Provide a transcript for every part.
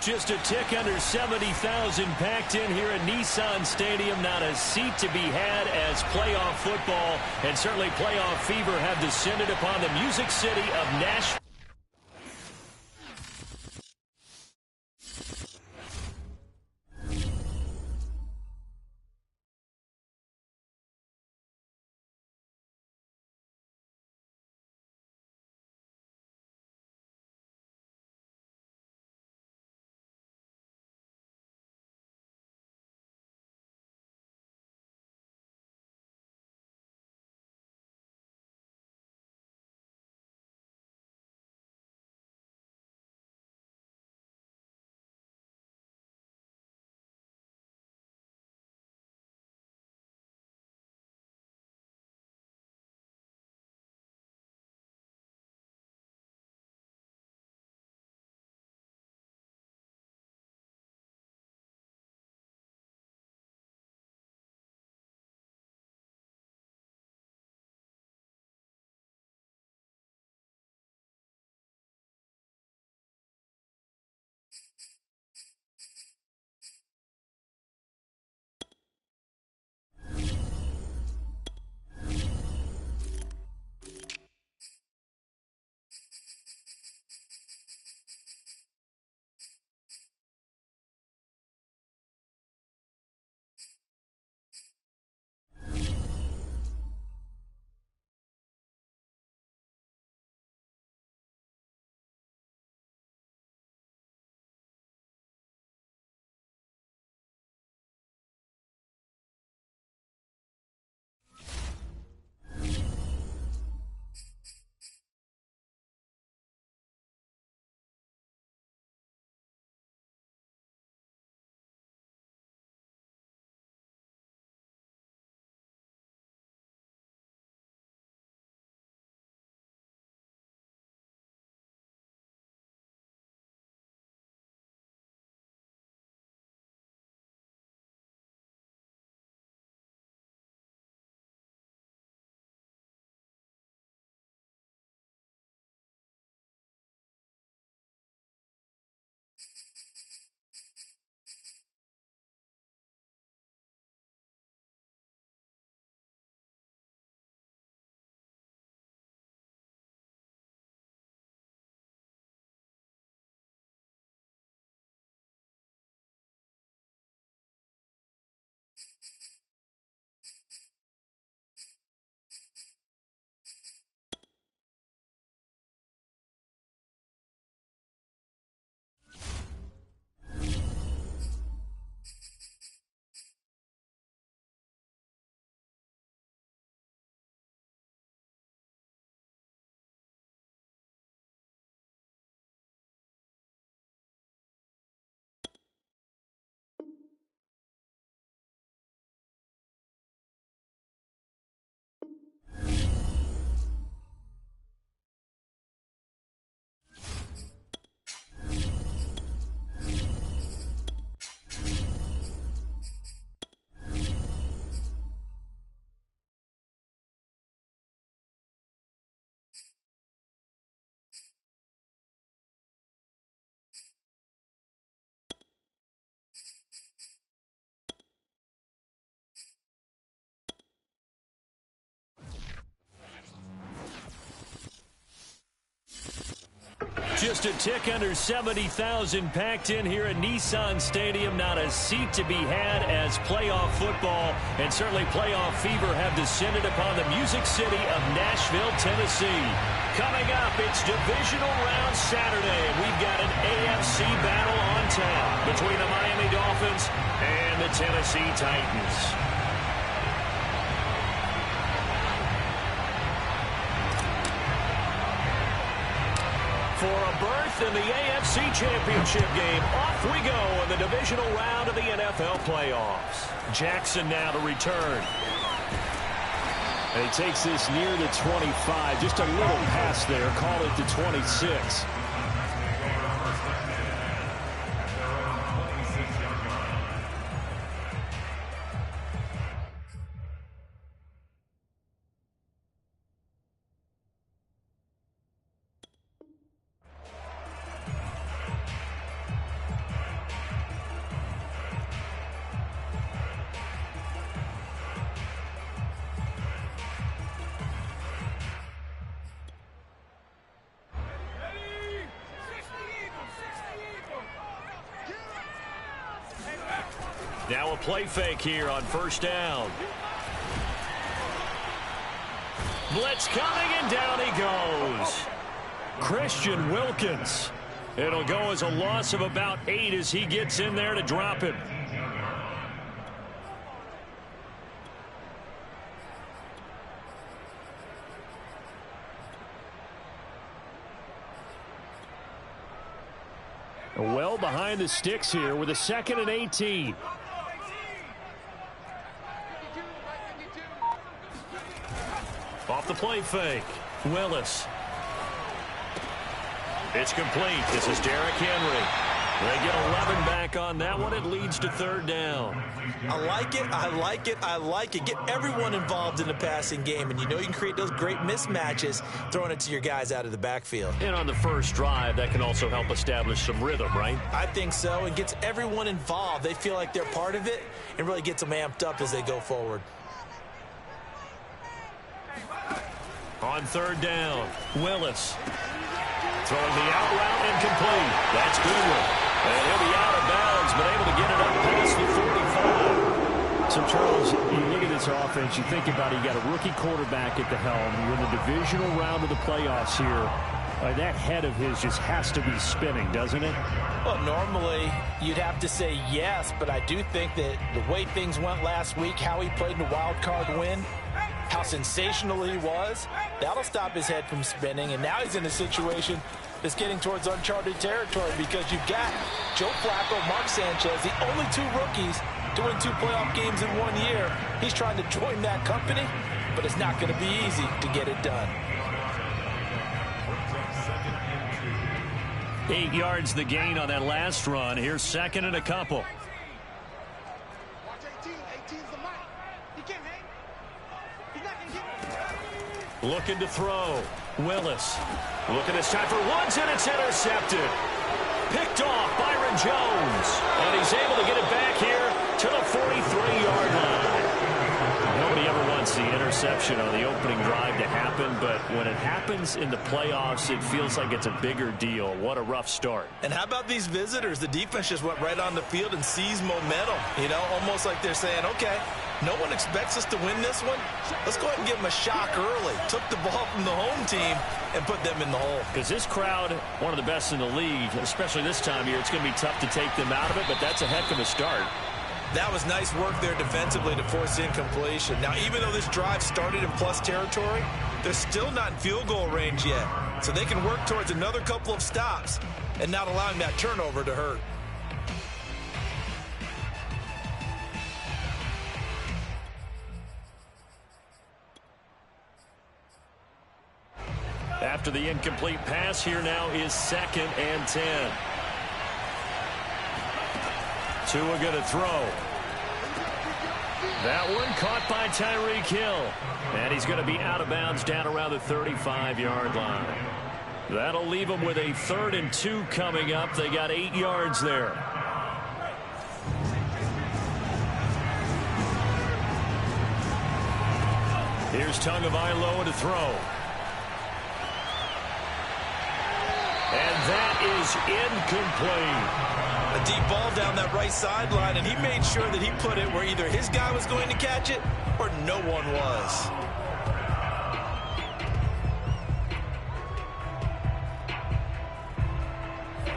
Just a tick under 70,000 packed in here at Nissan Stadium. Not a seat to be had as playoff football and certainly playoff fever have descended upon the Music City of Nashville. Just a tick under 70,000 packed in here at Nissan Stadium. Not a seat to be had as playoff football and certainly playoff fever have descended upon the Music City of Nashville, Tennessee. Coming up, it's divisional round Saturday. We've got an AFC battle on tap between the Miami Dolphins and the Tennessee Titans. For a berth in the AFC Championship game, off we go in the divisional round of the NFL playoffs. Jackson now to return. And he takes this near the 25. Just a little pass there. Call it the 26. Now a play fake here on first down. Blitz coming, and down he goes. Christian Wilkins. It'll go as a loss of about 8 as he gets in there to drop him. Well behind the sticks here with a 2nd and 18. Off the play fake. Willis. It's complete. This is Derrick Henry. They get 11 back on that one. It leads to 3rd down. I like it. I like it. I like it. Get everyone involved in the passing game, and you know you can create those great mismatches throwing it to your guys out of the backfield. And on the first drive, that can also help establish some rhythm, right? I think so. It gets everyone involved. They feel like they're part of it and really gets them amped up as they go forward. On 3rd down, Willis. Throwing the out route incomplete. That's Goodwin. And he'll be out of bounds, but able to get it up past the 45. So, Charles, you look at this offense, you think about it, you got a rookie quarterback at the helm. You're in the divisional round of the playoffs here. That head of his just has to be spinning, doesn't it? Well, normally you'd have to say yes, but I do think that the way things went last week, how he played in the wild card win, how sensational he was, that'll stop his head from spinning. And now he's in a situation that's getting towards uncharted territory because you've got Joe Flacco, Mark Sanchez, the only 2 rookies doing 2 playoff games in 1 year. He's trying to join that company, but it's not going to be easy to get it done. 8 yards the gain on that last run. Here's 2nd and a couple. Looking to throw. Willis. Looking this time for Woods, and it's intercepted. Picked off Byron Jones. And he's able to get it back here to the 43-yard line. Nobody ever wants the interception on the opening drive to happen, but when it happens in the playoffs, it feels like it's a bigger deal. What a rough start. And how about these visitors? The defense just went right on the field and seized momentum. You know, almost like they're saying, okay, no one expects us to win this one. Let's go ahead and give them a shock early. Took the ball from the home team and put them in the hole. Because this crowd, one of the best in the league, especially this time of year, it's going to be tough to take them out of it, but that's a heck of a start. That was nice work there defensively to force incompletion. Now, even though this drive started in plus territory, they're still not in field goal range yet. So they can work towards another couple of stops and not allowing that turnover to hurt. After the incomplete pass, here now is 2nd and 10. Tua going to throw. That one caught by Tyreek Hill. And he's going to be out of bounds down around the 35-yard line. That'll leave them with a 3rd and 2 coming up. They got 8 yards there. Here's Tagovailoa to throw. And that is incomplete. A deep ball down that right sideline, and he made sure that he put it where either his guy was going to catch it or no one was.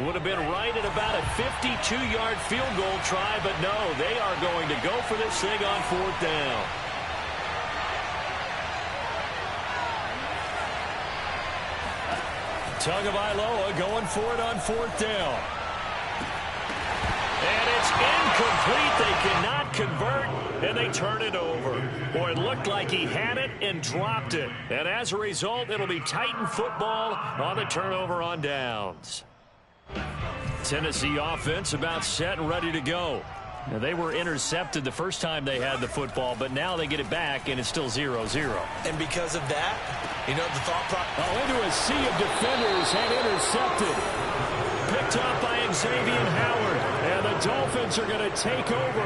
Would have been right at about a 52-yard field goal try, but no, they are going to go for this thing on 4th down. Tagovailoa going for it on 4th down. And it's incomplete. They cannot convert, and they turn it over. Boy, it looked like he had it and dropped it. And as a result, it'll be Titan football on the turnover on downs. Tennessee offense about set and ready to go. Now, they were intercepted the first time they had the football, but now they get it back, and it's still 0-0. And because of that, you know, the thought process. Into a sea of defenders and intercepted. Picked up by Xavier Howard. And the Dolphins are going to take over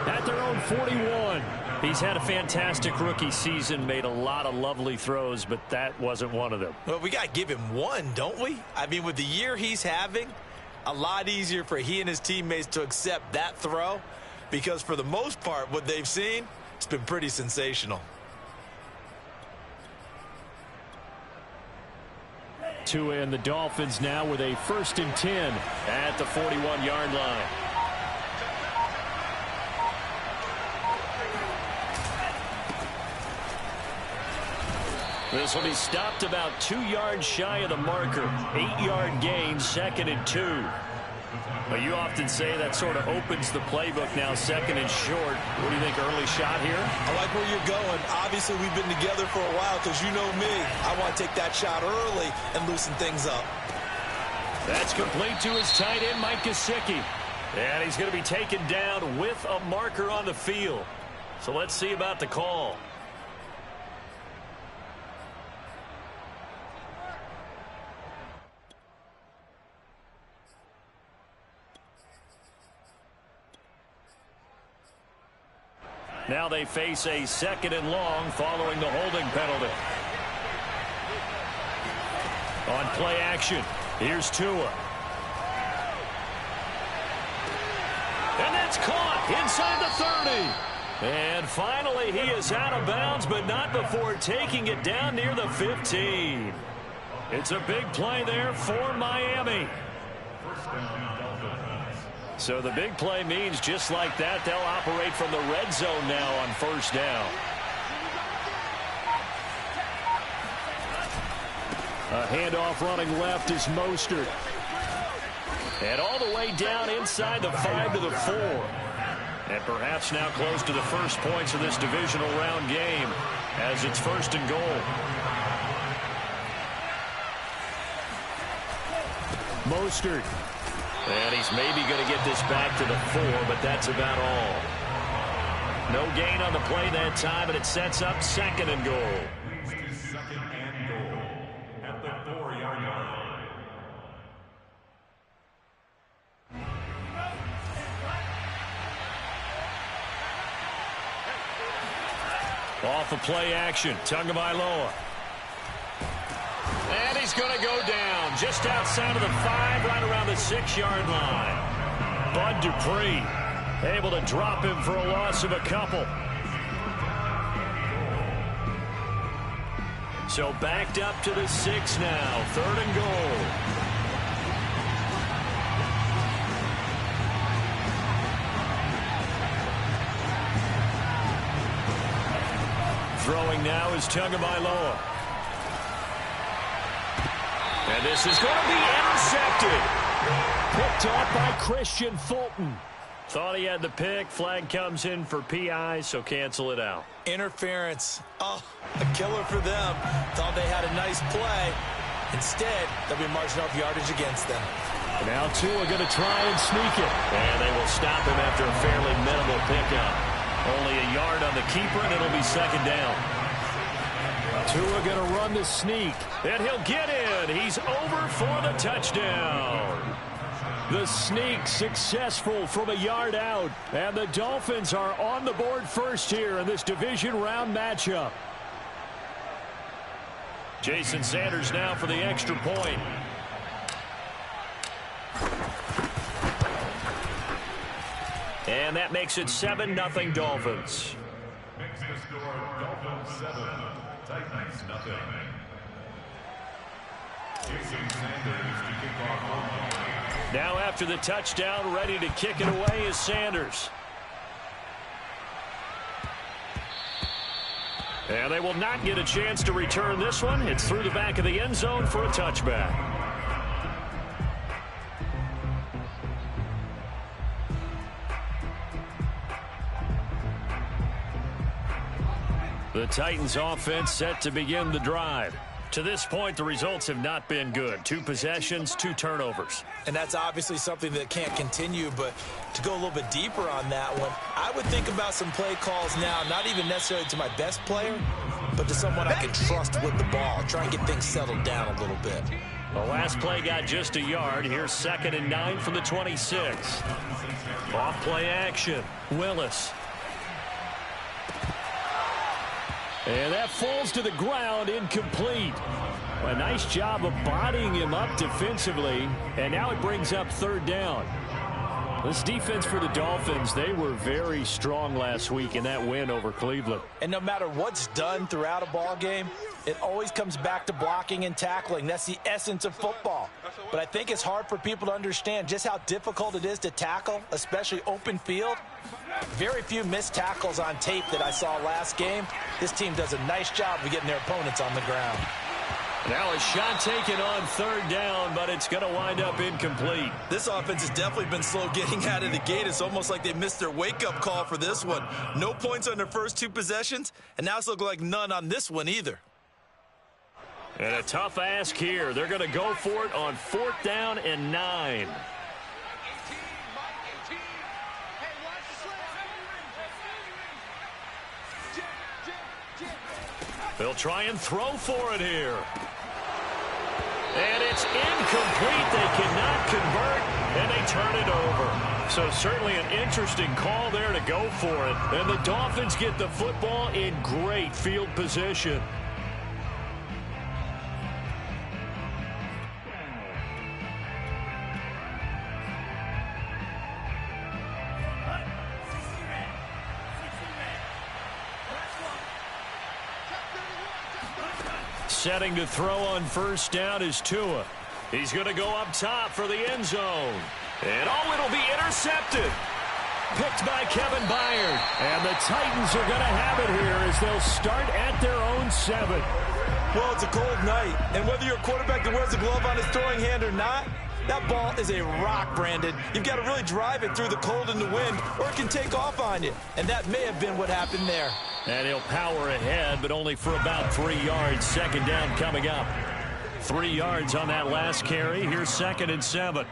at their own 41. He's had a fantastic rookie season, made a lot of lovely throws, but that wasn't one of them. Well, we got to give him one, don't we? I mean, with the year he's having, a lot easier for he and his teammates to accept that throw because for the most part, what they've seen, it's been pretty sensational. Tua and the Dolphins now with a 1st and 10 at the 41-yard line. This will be stopped about 2 yards shy of the marker. 8-yard gain, 2nd and 2. Well, you often say that sort of opens the playbook now, 2nd and short. What do you think, early shot here? I like where you're going. Obviously, we've been together for a while because you know me. I want to take that shot early and loosen things up. That's complete to his tight end, Mike Gesicki. And he's going to be taken down with a marker on the field. So let's see about the call. Now they face a 2nd and long following the holding penalty. On play action, here's Tua. And that's caught inside the 30. And finally, he is out of bounds, but not before taking it down near the 15. It's a big play there for Miami. So the big play means just like that, they'll operate from the red zone now on 1st down. A handoff running left is Mostert. And all the way down inside the 5 to the 4. And perhaps now close to the first points of this divisional round game as it's 1st and goal. Mostert. And he's maybe going to get this back to the 4, but that's about all. No gain on the play that time, and it sets up 2nd and goal. 2nd and goal at the 4-yard line. Off of play action, Tagovailoa. And he's going to go down just outside of the 5, right around the 6-yard line. Bud Dupree able to drop him for a loss of a couple. So backed up to the 6 now, 3rd and goal. Throwing now is Tagovailoa. And this is going to be intercepted. Picked off by Christian Fulton. Thought he had the pick. Flag comes in for PI, so cancel it out. Interference. Oh, a killer for them. Thought they had a nice play. Instead, they'll be marching off yardage against them. Now Tua going to try and sneak it. And they will stop him after a fairly minimal pickup. Only a yard on the keeper, and it'll be 2nd down. Tua going to run the sneak, and he'll get in. He's over for the touchdown. The sneak successful from a yard out, and the Dolphins are on the board first here in this division round matchup. Jason Sanders now for the extra point. And that makes it 7-0 Dolphins. Makes the score Dolphins 7, Titans nothing. Jason Sanders to kick off. Now after the touchdown, ready to kick it away is Sanders. And they will not get a chance to return this one. It's through the back of the end zone for a touchback. The Titans offense set to begin the drive. To this point, the results have not been good. 2 possessions, 2 turnovers. And that's obviously something that can't continue, but to go a little bit deeper on that one, I would think about some play calls now, not even necessarily to my best player, but to someone I can trust with the ball. Try and get things settled down a little bit. The last play got just a yard. Here's 2nd and 9 from the 26. Off play action. Willis. And that falls to the ground, incomplete. A nice job of bodying him up defensively, and now it brings up 3rd down. This defense for the Dolphins, they were very strong last week in that win over Cleveland. And no matter what's done throughout a ball game, it always comes back to blocking and tackling. That's the essence of football. But I think it's hard for people to understand just how difficult it is to tackle, especially open field. Very few missed tackles on tape that I saw last game. This team does a nice job of getting their opponents on the ground. Now a shot taken on third down, but it's going to wind up incomplete. This offense has definitely been slow getting out of the gate. It's almost like they missed their wake-up call for this one. No points on their first 2 possessions, and now it's looking like none on this one either. And a tough ask here. They're going to go for it on 4th down and 9. They'll try and throw for it here. And it's incomplete. They cannot convert, and they turn it over. So certainly an interesting call there to go for it. And the Dolphins get the football in great field position. Setting to throw on first down is Tua. He's going to go up top for the end zone. And it'll be intercepted. Picked by Kevin Byard. And the Titans are going to have it here as they'll start at their own 7. Well, it's a cold night, and whether you're a quarterback that wears a glove on his throwing hand or not, that ball is a rock, Brandon. You've got to really drive it through the cold and the wind, or it can take off on you. And that may have been what happened there. And he'll power ahead, but only for about 3 yards. Second down coming up. 3 yards on that last carry. Here's 2nd and 7.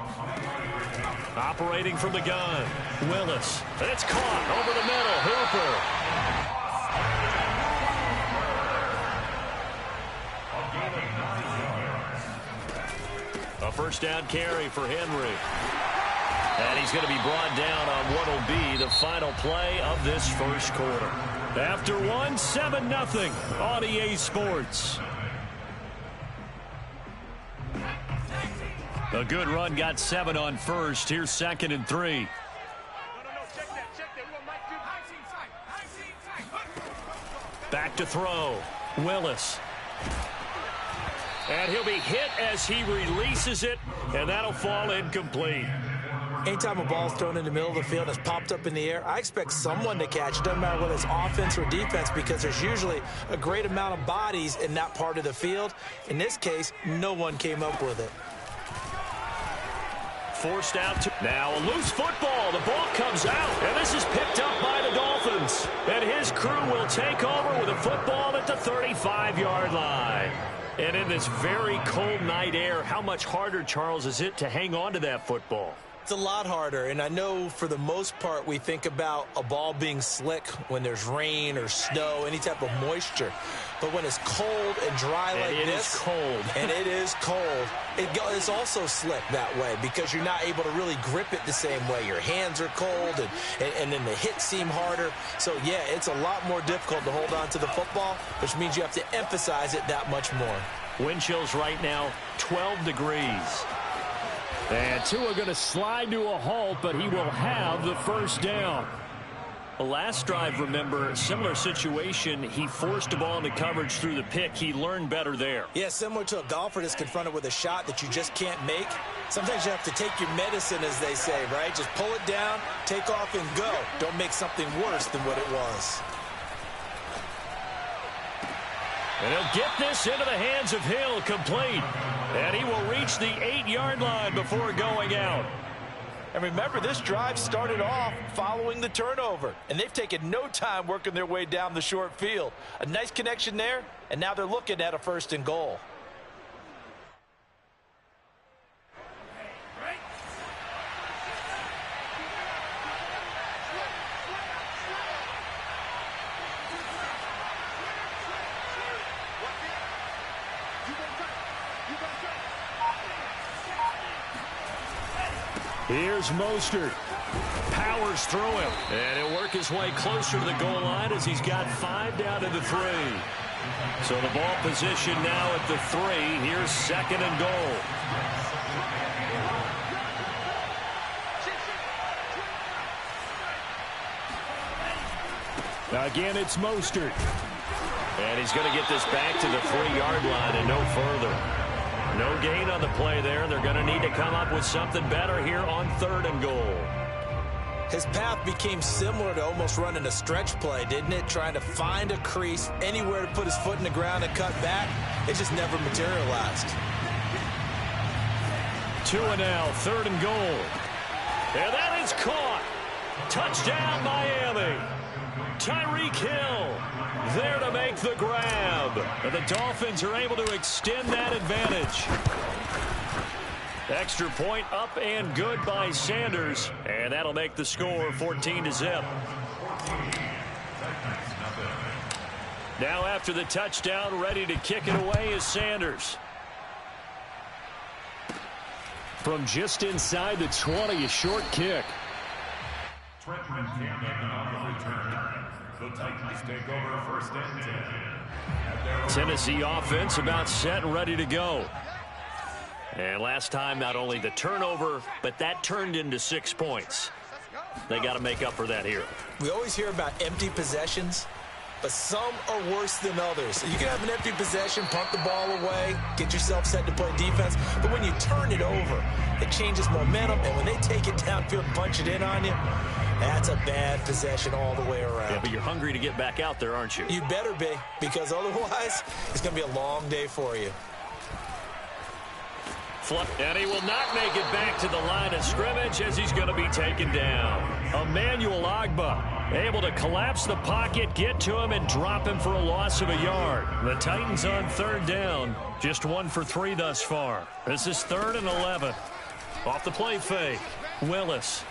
Operating from the gun. Willis. It's caught over the middle. Hooper. A first down carry for Henry. And he's going to be brought down on what will be the final play of this first quarter. After 1, 7-0 on EA Sports. A good run, got 7 on first. Here's 2nd and 3. Back to throw. Willis. And he'll be hit as he releases it, and that'll fall incomplete. Anytime a ball's thrown in the middle of the field and it's popped up in the air, I expect someone to catch it. Doesn't matter whether it's offense or defense, because there's usually a great amount of bodies in that part of the field. In this case, no one came up with it. Forced out to now a loose football. The ball comes out, and this is picked up by the Dolphins. And his crew will take over with a football at the 35-yard line. And in this very cold night air, how much harder, Charles, is it to hang on to that football? It's a lot harder, and I know for the most part we think about a ball being slick when there's rain or snow, any type of moisture. But when it's cold and dry like this, it is cold. And it is cold, it's also slick that way because you're not able to really grip it the same way. Your hands are cold, and then the hits seem harder. So, yeah, it's a lot more difficult to hold on to the football, which means you have to emphasize it that much more. Wind chills right now, 12 degrees. And Tua going to slide to a halt, but he will have the first down. The last drive, remember, similar situation. He forced the ball into coverage through the pick. He learned better there. Yeah, similar to a golfer that's confronted with a shot that you just can't make. Sometimes you have to take your medicine, as they say, right? Just pull it down, take off, and go. Don't make something worse than what it was. And he'll get this into the hands of Hill, complete. And he will reach the 8-yard line before going out. And remember, this drive started off following the turnover. And they've taken no time working their way down the short field. A nice connection there, and now they're looking at a 1st and goal. Here's Mostert. Powers through him. And he'll work his way closer to the goal line as he's got 5 down to the 3. So the ball position now at the 3. Here's 2nd and goal. Again, it's Mostert. And he's going to get this back to the 3-yard line and no further. No gain on the play there. They're going to need to come up with something better here on 3rd and goal. His path became similar to almost running a stretch play, didn't it? Trying to find a crease, anywhere to put his foot in the ground and cut back. It just never materialized. 2 and now, 3rd and goal. And that is caught. Touchdown, Miami. Tyreek Hill there to make the grab. And the Dolphins are able to extend that advantage. Extra point up and good by Sanders. And that'll make the score 14-0. Now after the touchdown, ready to kick it away is Sanders. From just inside the 20, a short kick. Trenton Cannon on the return. The Titans take over 1st and 10. Tennessee offense about set and ready to go. And last time, not only the turnover, but that turned into 6 points. They got to make up for that here. We always hear about empty possessions, but some are worse than others. You can have an empty possession, punt the ball away, get yourself set to play defense, but when you turn it over, it changes momentum, and when they take it downfield and punch it in on you, that's a bad possession all the way around. Yeah, but you're hungry to get back out there, aren't you? You better be, because otherwise, it's going to be a long day for you. And he will not make it back to the line of scrimmage as he's going to be taken down. Emmanuel Ogbah able to collapse the pocket, get to him, and drop him for a loss of a yard. The Titans on 3rd down, just 1 for 3 thus far. This is 3rd and 11. Off the play fake, Willis.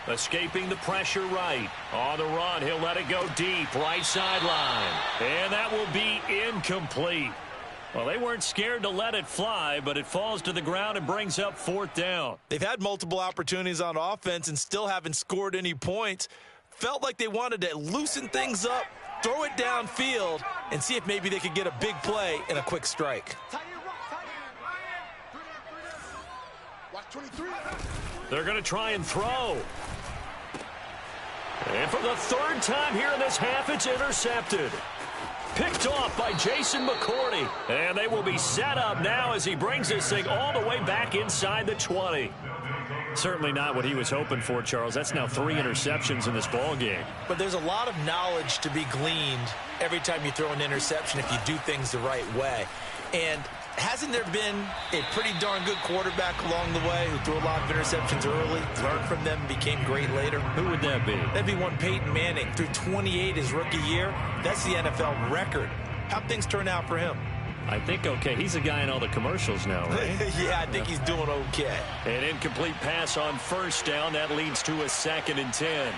Escaping the pressure right. On the run, he'll let it go deep, right sideline. And that will be incomplete. Well, they weren't scared to let it fly, but it falls to the ground and brings up 4th down. They've had multiple opportunities on offense and still haven't scored any points. Felt like they wanted to loosen things up, throw it downfield, and see if maybe they could get a big play and a quick strike. They're going to try and throw. And for the 3rd time here in this half, it's intercepted. Picked off by Jason McCourty. And they will be set up now as he brings this thing all the way back inside the 20. Certainly not what he was hoping for, Charles. That's now 3 interceptions in this ball game. But there's a lot of knowledge to be gleaned every time you throw an interception if you do things the right way. And hasn't there been a pretty darn good quarterback along the way who threw a lot of interceptions early, learned from them, became great later? Who would that be? That'd be one Peyton Manning. Threw 28 his rookie year. That's the NFL record. How'd things turn out for him? I think okay. He's a guy in all the commercials now, right? Yeah, I think he's doing okay. An incomplete pass on 1st down. That leads to a 2nd and 10.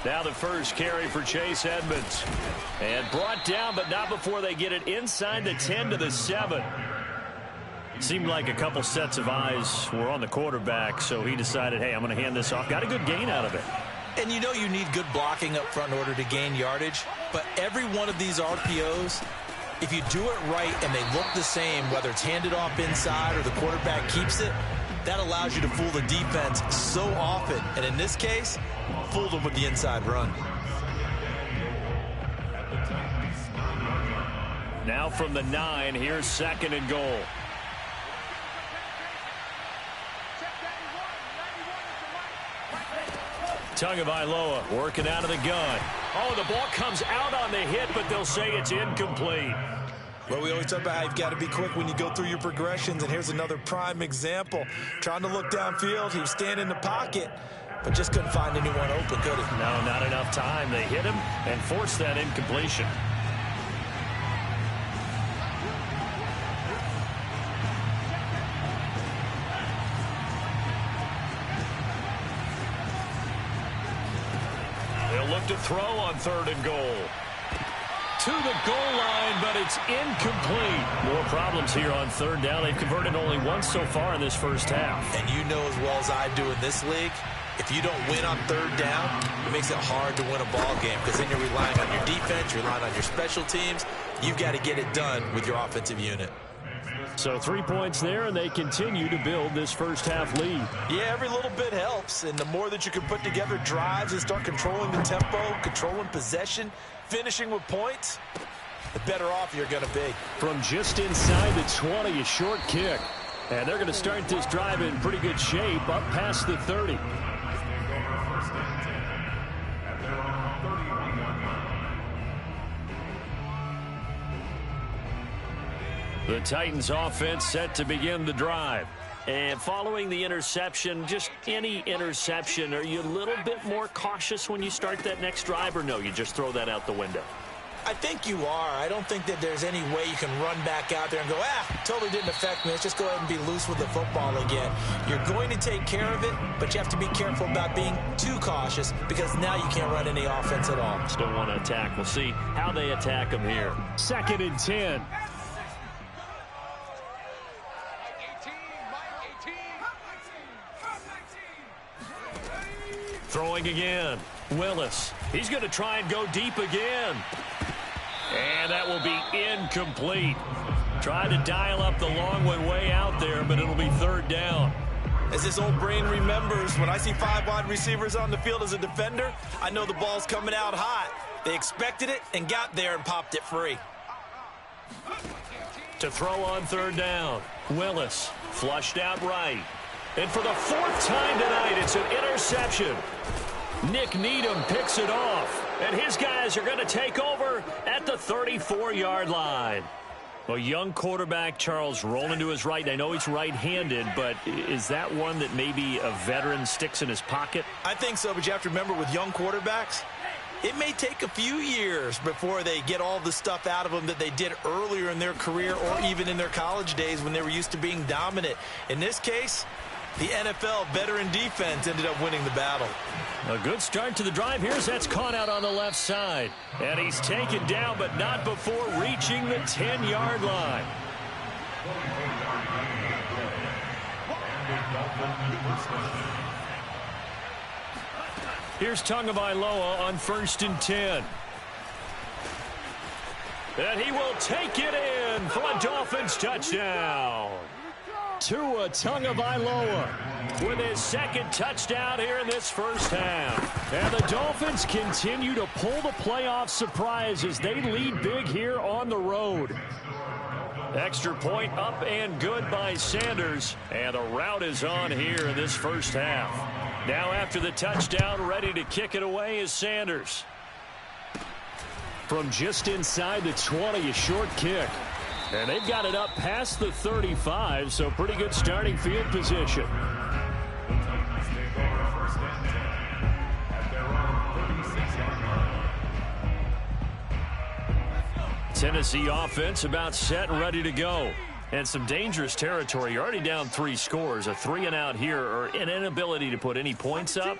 Now the first carry for Chase Edmonds. And brought down, but not before they get it inside the 10 to the 7. Seemed like a couple sets of eyes were on the quarterback, so he decided, hey, I'm going to hand this off. Got a good gain out of it. And you know you need good blocking up front in order to gain yardage, but every one of these RPOs, if you do it right and they look the same, whether it's handed off inside or the quarterback keeps it, that allows you to fool the defense so often. And in this case, fooled them with the inside run. Now from the 9, here's 2nd and goal. Tagovailoa working out of the gun. Oh, the ball comes out on the hit, but they'll say it's incomplete. Well, we always talk about how you've got to be quick when you go through your progressions, and here's another prime example. Trying to look downfield, he was standing in the pocket, but just couldn't find anyone open, could he? No, not enough time. They hit him and forced that incompletion. They'll look to throw on 3rd and goal. To the goal line, but it's incomplete. More problems here on 3rd down. They've converted only once so far in this first half. And you know as well as I do in this league, if you don't win on 3rd down, it makes it hard to win a ball game because then you're relying on your defense, you're relying on your special teams. You've got to get it done with your offensive unit. So 3 points there, and they continue to build this first half lead. Yeah, every little bit helps, and the more that you can put together drives and start controlling the tempo, controlling possession, finishing with points, the better off you're going to be. From just inside the 20, a short kick. And they're going to start this drive in pretty good shape, up past the 30. The Titans offense set to begin the drive. And following the interception, just any interception, are you a little bit more cautious when you start that next drive, or no, you just throw that out the window? I think you are. I don't think that there's any way you can run back out there and go, totally didn't affect me. Let's just go ahead and be loose with the football again. You're going to take care of it, but you have to be careful about being too cautious because now you can't run any offense at all. Still want to attack. We'll see how they attack them here. 2nd and 10. Throwing again. Willis. He's going to try and go deep again. And that will be incomplete. Tried to dial up the long one way out there, but it'll be 3rd down. As this old brain remembers, when I see 5 wide receivers on the field as a defender, I know the ball's coming out hot. They expected it and got there and popped it free. To throw on 3rd down. Willis flushed out right. And for the 4th time tonight, it's an interception. Nick Needham picks it off. And his guys are going to take over at the 34-yard line. A young quarterback, Charles, rolling to his right. I know he's right-handed, but is that one that maybe a veteran sticks in his pocket? I think so, but you have to remember with young quarterbacks, it may take a few years before they get all the stuff out of them that they did earlier in their career or even in their college days when they were used to being dominant. In this case, the NFL veteran defense ended up winning the battle. A good start to the drive. Here's that's caught out on the left side. And he's taken down, but not before reaching the 10-yard line. Here's Tagovailoa on 1st and 10. And he will take it in for a Dolphins touchdown. Tua Tagovailoa with his 2nd touchdown here in this first half. And the Dolphins continue to pull the playoff surprise as they lead big here on the road. Extra point up and good by Sanders. And the route is on here in this first half. Now after the touchdown, ready to kick it away is Sanders. From just inside the 20, a short kick. And they've got it up past the 35, so pretty good starting field position. Tennessee offense about set and ready to go. And some dangerous territory. You're already down 3 scores. A 3-and-out here or an inability to put any points up.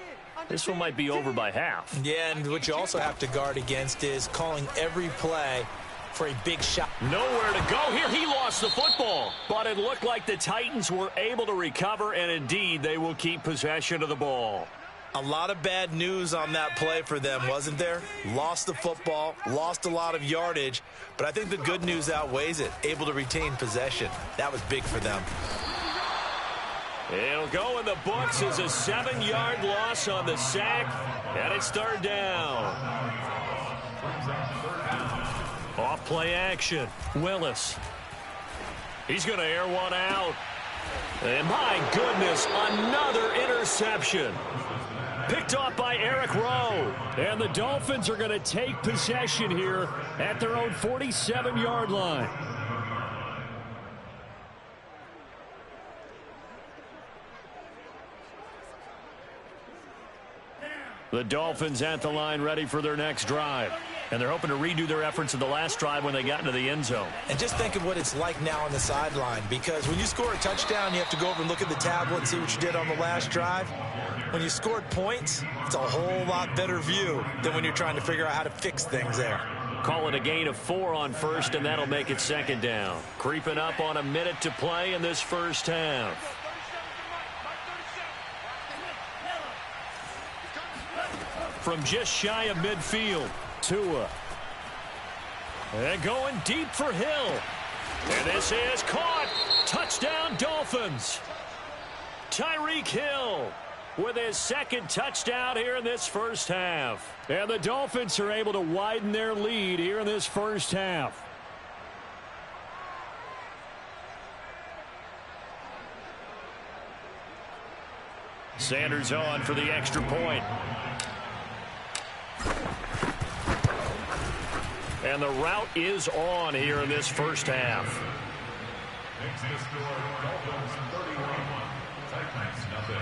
This one might be over by half. Yeah, and what you also have to guard against is calling every play for a big shot. Nowhere to go here. He lost the football. But it looked like the Titans were able to recover, and indeed they will keep possession of the ball. A lot of bad news on that play for them, wasn't there? Lost the football, lost a lot of yardage, but I think the good news outweighs it. Able to retain possession. That was big for them. It'll go in the books as a 7-yard loss on the sack, and it's 3rd down. Off play action. Willis. He's going to air one out. And my goodness, another interception. Picked off by Eric Rowe. And the Dolphins are going to take possession here at their own 47-yard line. The Dolphins at the line ready for their next drive. And they're hoping to redo their efforts in the last drive when they got into the end zone. And just think of what it's like now on the sideline, because when you score a touchdown, you have to go over and look at the tablet and see what you did on the last drive. When you scored points, it's a whole lot better view than when you're trying to figure out how to fix things there. Call it a gain of 4 on first, and that'll make it 2nd down. Creeping up on a minute to play in this first half. From just shy of midfield, Tua. And going deep for Hill. And this is caught. Touchdown, Dolphins. Tyreek Hill with his second touchdown here in this first half. And the Dolphins are able to widen their lead here in this first half. Sanders on for the extra point. And the route is on here in this first half. Makes the score Dolphins 31, Titans nothing.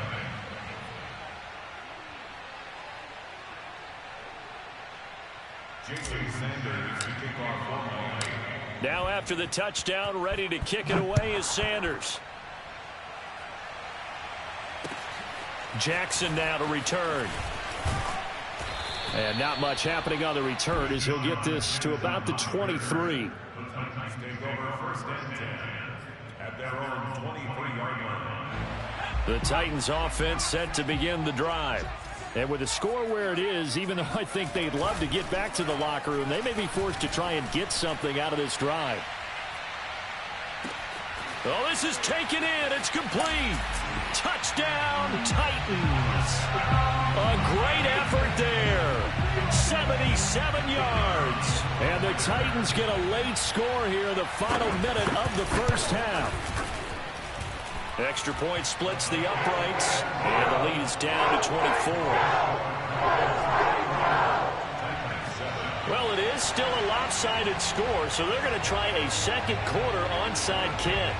J.J. Sanders to kick off for Miami. Now after the touchdown, ready to kick it away is Sanders. Jackson now to return. And not much happening on the return as he'll get this to about the 23. The Titans take over first and 10 at their own 23-yard line. The Titans offense set to begin the drive. And with the score where it is, even though I think they'd love to get back to the locker room, they may be forced to try and get something out of this drive. Oh, this is taken in. It's complete. Touchdown, Titans. A great effort there. 77 yards. And the Titans get a late score here in the final minute of the first half. Extra point splits the uprights. And the lead is down to 24. Well, it is still a lopsided score, so they're going to try a second quarter onside kick.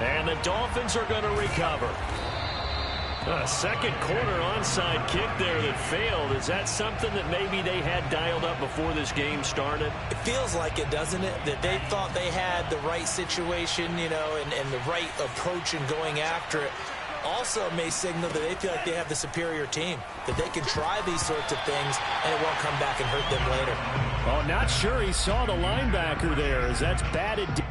And the Dolphins are going to recover. A second quarter onside kick there that failed. Is that something that maybe they had dialed up before this game started? It feels like it, doesn't it? That they thought they had the right situation, you know, and the right approach in going after it. Also may signal that they feel like they have the superior team, that they can try these sorts of things and it won't come back and hurt them later. Oh, not sure he saw the linebacker there as that's batted down.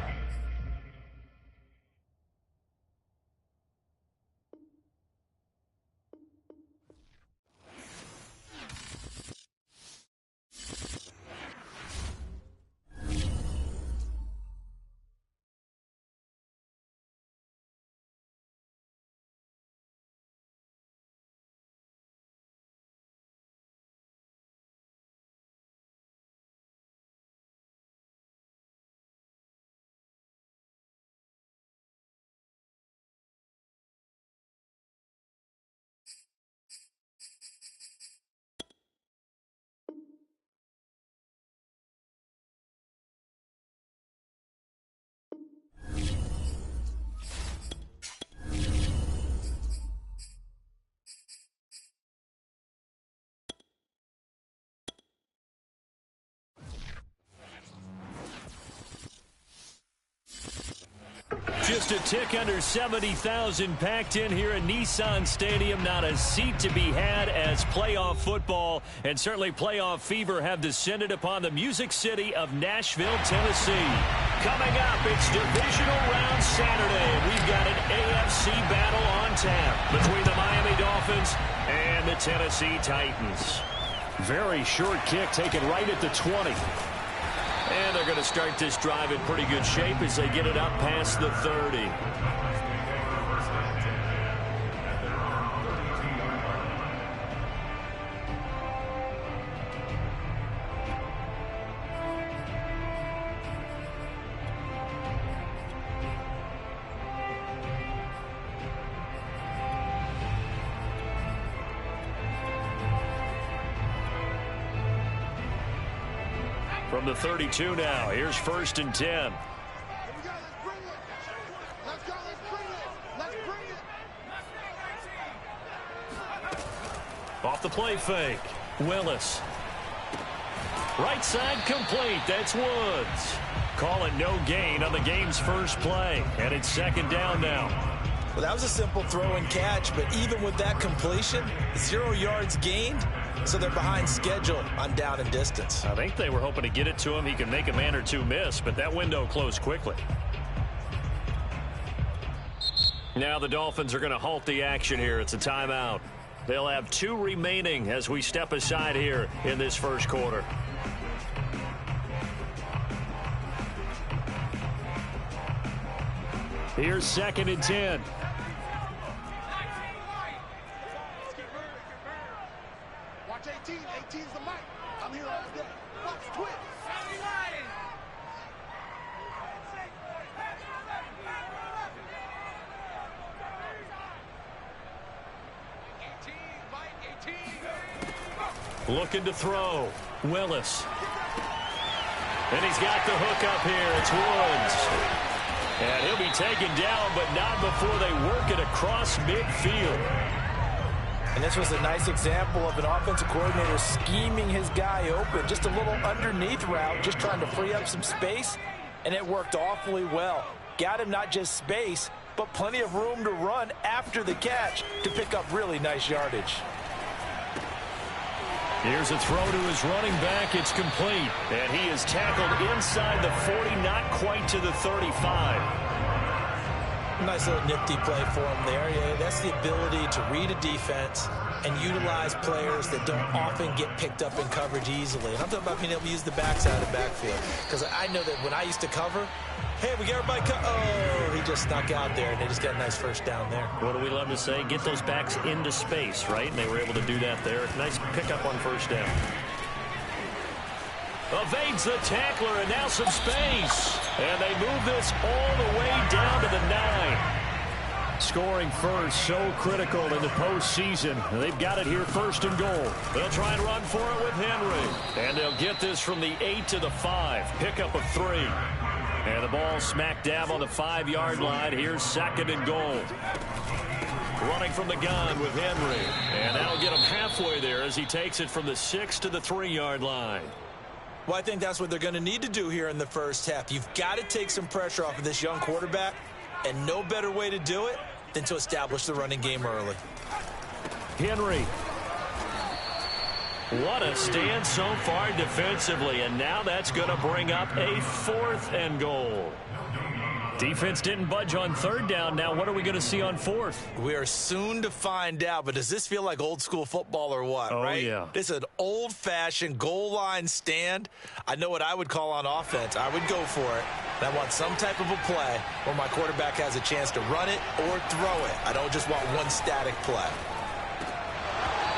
Just a tick under 70,000 packed in here at Nissan Stadium. Not a seat to be had as playoff football and certainly playoff fever have descended upon the Music City of Nashville, Tennessee. Coming up, it's Divisional Round Saturday. We've got an AFC battle on tap between the Miami Dolphins and the Tennessee Titans. Very short kick taken right at the 20. And they're going to start this drive in pretty good shape as they get it up past the 30. From the 32 now, here's 1st and 10. Here we go, let's bring it. Let's go, let's bring it. Let's bring it. Off the play fake, Willis. Right side complete, that's Woods. Calling no gain on the game's first play, and it's 2nd down now. Well, that was a simple throw and catch, but even with that completion, 0 yards gained, so they're behind schedule on down and distance. I think they were hoping to get it to him. He can make a man or two miss, but that window closed quickly. Now the Dolphins are going to halt the action here. It's a timeout. They'll have 2 remaining as we step aside here in this first quarter. Here's 2nd and 10. Watch 18. 18's the mic. I'm here all day. Watch Twitch. Looking to throw. Willis. And he's got the hook up here. It's Woods. And he'll be taken down, but not before they work it across midfield. And this was a nice example of an offensive coordinator scheming his guy open. Just a little underneath route, just trying to free up some space, and it worked awfully well. Got him not just space, but plenty of room to run after the catch to pick up really nice yardage. Here's a throw to his running back. It's complete. And he is tackled inside the 40, not quite to the 35. Nice little nifty play for him there. Yeah, that's the ability to read a defense and utilize players that don't often get picked up in coverage easily. And I'm talking about being able to use the backside of the backfield. Because I know that when I used to cover, hey, we got everybody oh, he just snuck out there, and they just got a nice first down there. What do we love to say? Get those backs into space, right? And they were able to do that there. Nice pickup on first down. Evades the tackler, and now some space. And they move this all the way down to the 9. Scoring first, so critical in the postseason. They've got it here, 1st and goal. They'll try and run for it with Henry. And they'll get this from the 8 to the 5. Pickup of 3. And the ball smack dab on the 5-yard line. Here's 2nd and goal. Running from the gun with Henry. And that'll get him halfway there as he takes it from the 6 to the 3-yard line. Well, I think that's what they're going to need to do here in the first half. You've got to take some pressure off of this young quarterback, and no better way to do it than to establish the running game early. Henry. What a stand so far defensively, and now that's going to bring up a 4th and goal. Defense didn't budge on 3rd down. Now what are we going to see on 4th? We are soon to find out, but does this feel like old school football or what, right? Yeah. This is an old-fashioned goal line stand. I know what I would call on offense. I would go for it. And I want some type of a play where my quarterback has a chance to run it or throw it. I don't just want one static play.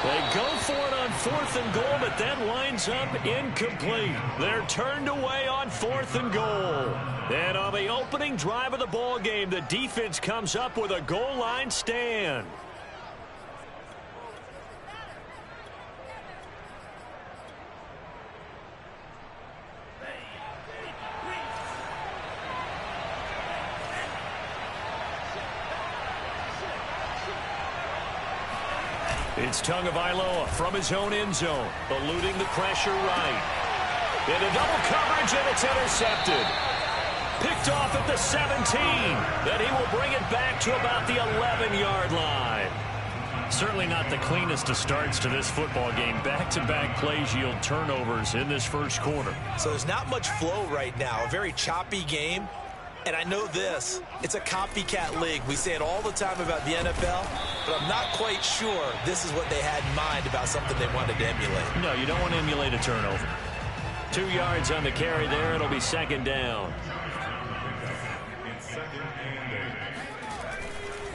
They go for it on 4th and goal, but that winds up incomplete. They're turned away on 4th and goal. And on the opening drive of the ball game, the defense comes up with a goal line stand. It's Tagovailoa from his own end zone, eluding the pressure right. Into double coverage, and it's intercepted. Picked off at the 17. Then he will bring it back to about the 11-yard line. Certainly not the cleanest of starts to this football game. Back-to-back plays yield turnovers in this first quarter. So there's not much flow right now. A very choppy game. And I know this, it's a copycat league. We say it all the time about the NFL, but I'm not quite sure this is what they had in mind about something they wanted to emulate. No, you don't want to emulate a turnover. 2 yards on the carry there. It'll be 2nd down.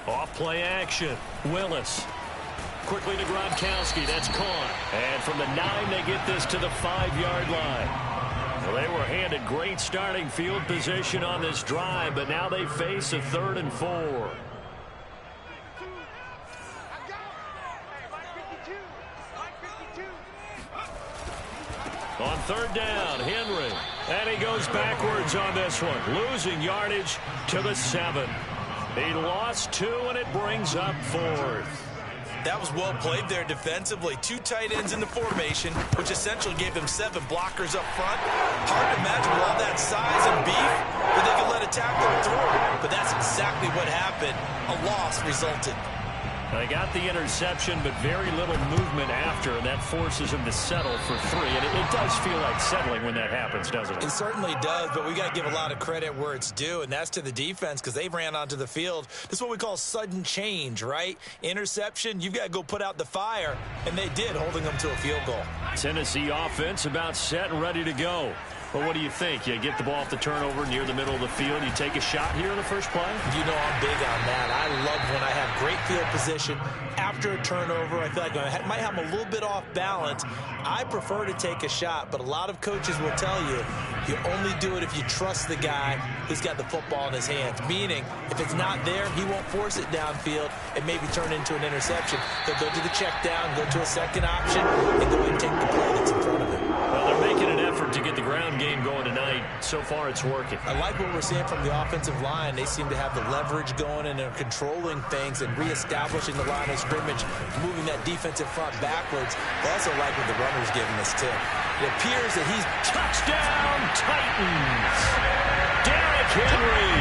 Off play action. Willis. Quickly to Gronkowski. That's caught. And from the 9, they get this to the 5-yard line. Well, they were handed great starting field position on this drive, but now they face a 3rd and 4. On 3rd down, Henry. And he goes backwards on this one, losing yardage to the 7. He lost 2, and it brings up 4th. That was well played there defensively. 2 tight ends in the formation, which essentially gave them 7 blockers up front. Hard to imagine with all that size and beef that they could let a tackler through. But that's exactly what happened. A loss resulted. They got the interception, but very little movement after, and that forces them to settle for 3. And it does feel like settling when that happens, doesn't it? It certainly does, but we got to give a lot of credit where it's due, and that's to the defense because they ran onto the field. This is what we call sudden change, right? Interception, you've got to go put out the fire, and they did, holding them to a field goal. Tennessee offense about set and ready to go. Well, what do you think? You get the ball off the turnover near the middle of the field. You take a shot here in the first play? You know I'm big on that. I love when I have great field position. After a turnover, I feel like I might have a little bit off balance. I prefer to take a shot, but a lot of coaches will tell you, you only do it if you trust the guy who's got the football in his hands. Meaning, if it's not there, he won't force it downfield and maybe turn into an interception. He'll go to the check down, go to a second option, and go and take the play that's in front of him. Well, they're making an effort to get the ground game going tonight. So far, it's working. I like what we're seeing from the offensive line. They seem to have the leverage going, and they're controlling things and reestablishing the line of scrimmage, moving that defensive front backwards. I also like what the runner's giving us, too. It appears that he's... Touchdown, Titans! Derrick Henry,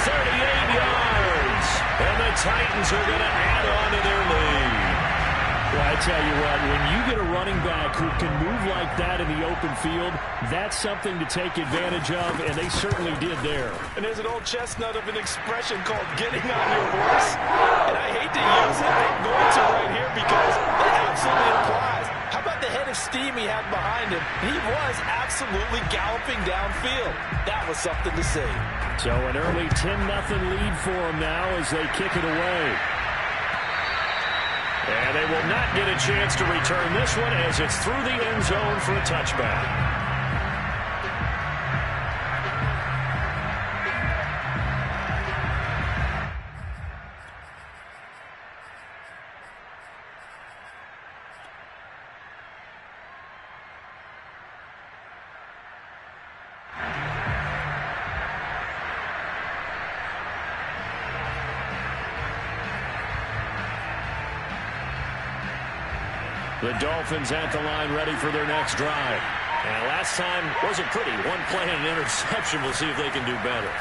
38 yards. And the Titans are going to add on to their lead. Well, I tell you what, when you get a running back who can move like that in the open field, that's something to take advantage of, and they certainly did there. And there's an old chestnut of an expression called getting on your horse. And I hate to use it, but I'm going to right here because it absolutely applies. How about the head of steam he had behind him? He was absolutely galloping downfield. That was something to see. So an early 10-0 lead for them now as they kick it away. And they will not get a chance to return this one as it's through the end zone for a touchback. The Dolphins at the line ready for their next drive. And last time wasn't pretty. One play and an interception. We'll see if they can do better.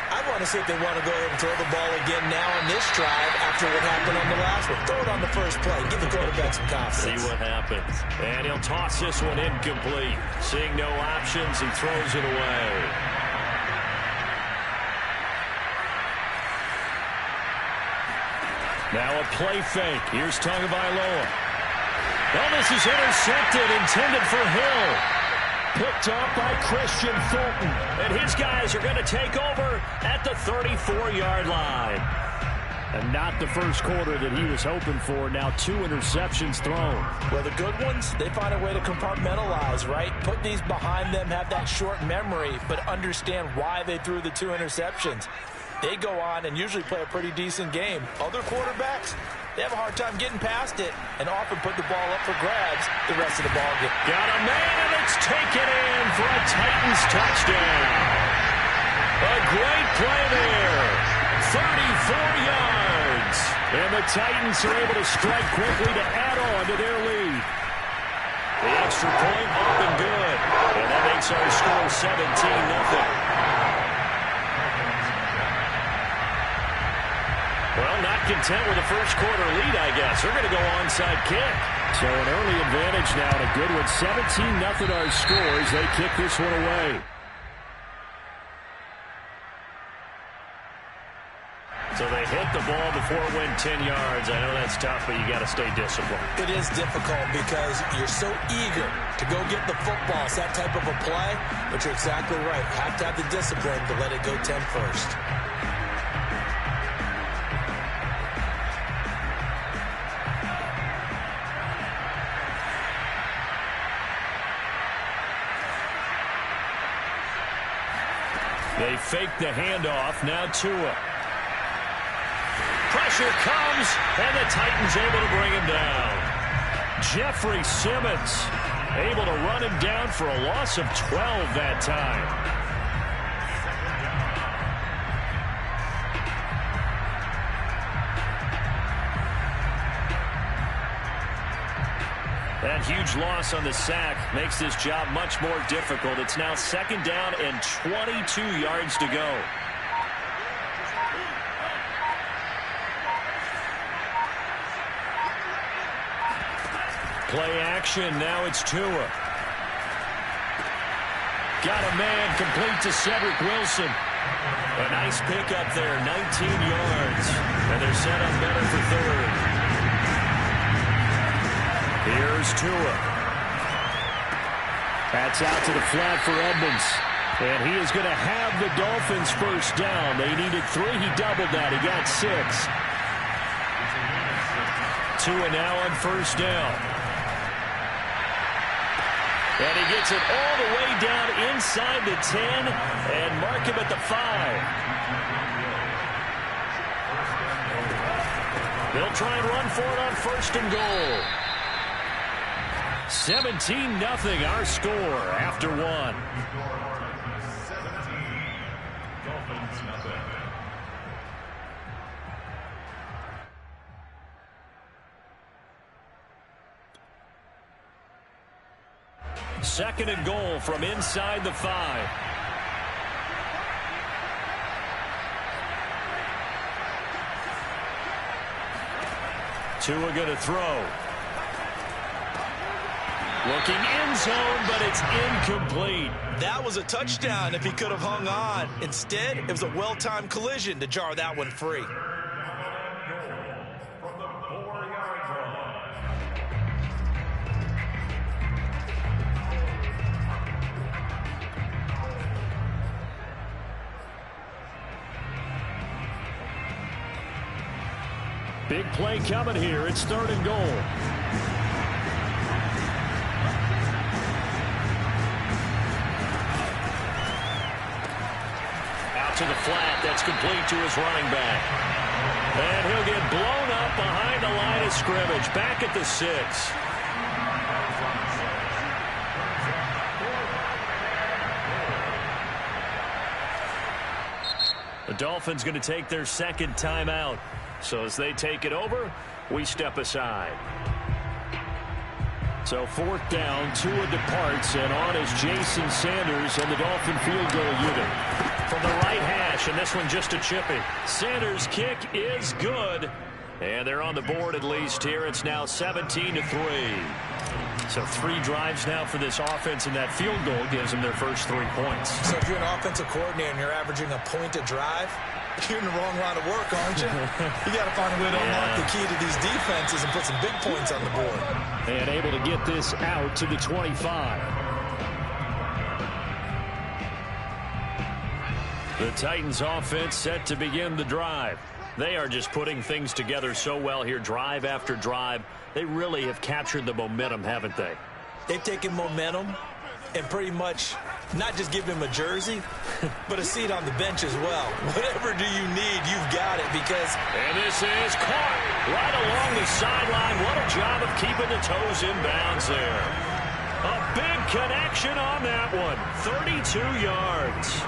I want to see if they want to go ahead and throw the ball again now on this drive after what happened on the last one. Throw it on the first play. Give the quarterback some confidence. See what happens. And he'll toss this one incomplete. Seeing no options, he throws it away. Now a play fake. Here's Tagovailoa. Well, this is intercepted, intended for Hill. Picked up by Christian Fulton. And his guys are going to take over at the 34-yard line. And not the first quarter that he was hoping for. Now 2 interceptions thrown. Well, the good ones, they find a way to compartmentalize, right? Put these behind them, have that short memory, but understand why they threw the 2 interceptions. They go on and usually play a pretty decent game. Other quarterbacks, they have a hard time getting past it and often put the ball up for grabs the rest of the ball game. Got a man, and it's taken in for a Titans touchdown. A great play there. 34 yards. And the Titans are able to strike quickly to add on to their lead. The extra point up and good. And that makes our score 17-0. Well, not content with the first quarter lead, I guess. They're going to go onside kick. So an early advantage now, and a good one. 17-0 our scores. They kick this one away. So they hit the ball before it went 10 yards. I know that's tough, but you got to stay disciplined. It is difficult because you're so eager to go get the football. It's that type of a play, but you're exactly right. You have to have the discipline to let it go 10 first. They fake the handoff. Now Tua. Pressure comes, and the Titans able to bring him down. Jeffrey Simmons able to run him down for a loss of 12 that time. That huge loss on the sack makes this job much more difficult. It's now 2nd down and 22 yards to go. Play action. Now it's Tua. Got a man complete to Cedric Wilson. A nice pickup there, 19 yards. And they're set up better for 3rd. Here's Tua. That's out to the flat for Edmonds. And he is going to have the Dolphins first down. They needed 3. He doubled that. He got 6. 2 and now on first down. And he gets it all the way down inside the 10 and mark him at the 5. They'll try and run for it on first and goal. 17-0 our score after 1. 17. Dolphins nothing. Second and goal from inside the 5. Tua going to throw. Looking end zone, but it's incomplete. That was a touchdown if he could have hung on. Instead, it was a well-timed collision to jar that one free. Big play coming here. It's third and goal. Out to the flat. That's complete to his running back. And he'll get blown up behind the line of scrimmage. Back at the 6. The Dolphins going to take their second timeout. So as they take it over, we step aside. So fourth down, Tua departs, and on is Jason Sanders and the Dolphin field goal unit. From the right hash, and this one just a chippy. Sanders' kick is good. And they're on the board at least here. It's now 17-3. So 3 drives now for this offense, and that field goal gives them their first 3 points. So if you're an offensive coordinator and you're averaging a point a drive, you're in the wrong line of work, aren't you? You got to find a way to unlock the key to these defenses and put some big points on the board. And able to get this out to the 25. The Titans offense set to begin the drive. They are just putting things together so well here, drive after drive. They really have captured the momentum, haven't they? They've taken momentum and pretty much not just give him a jersey, but a seat on the bench as well. Whatever do you need, you've got it because... And this is caught right along the sideline. What a job of keeping the toes in bounds there. A big connection on that one. 32 yards.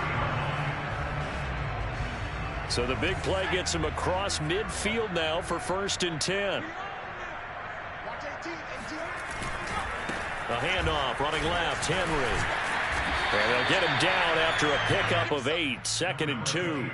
So the big play gets him across midfield now for first and 10. A handoff, running left, Henry. And they'll get him down after a pickup of 8, second and 2.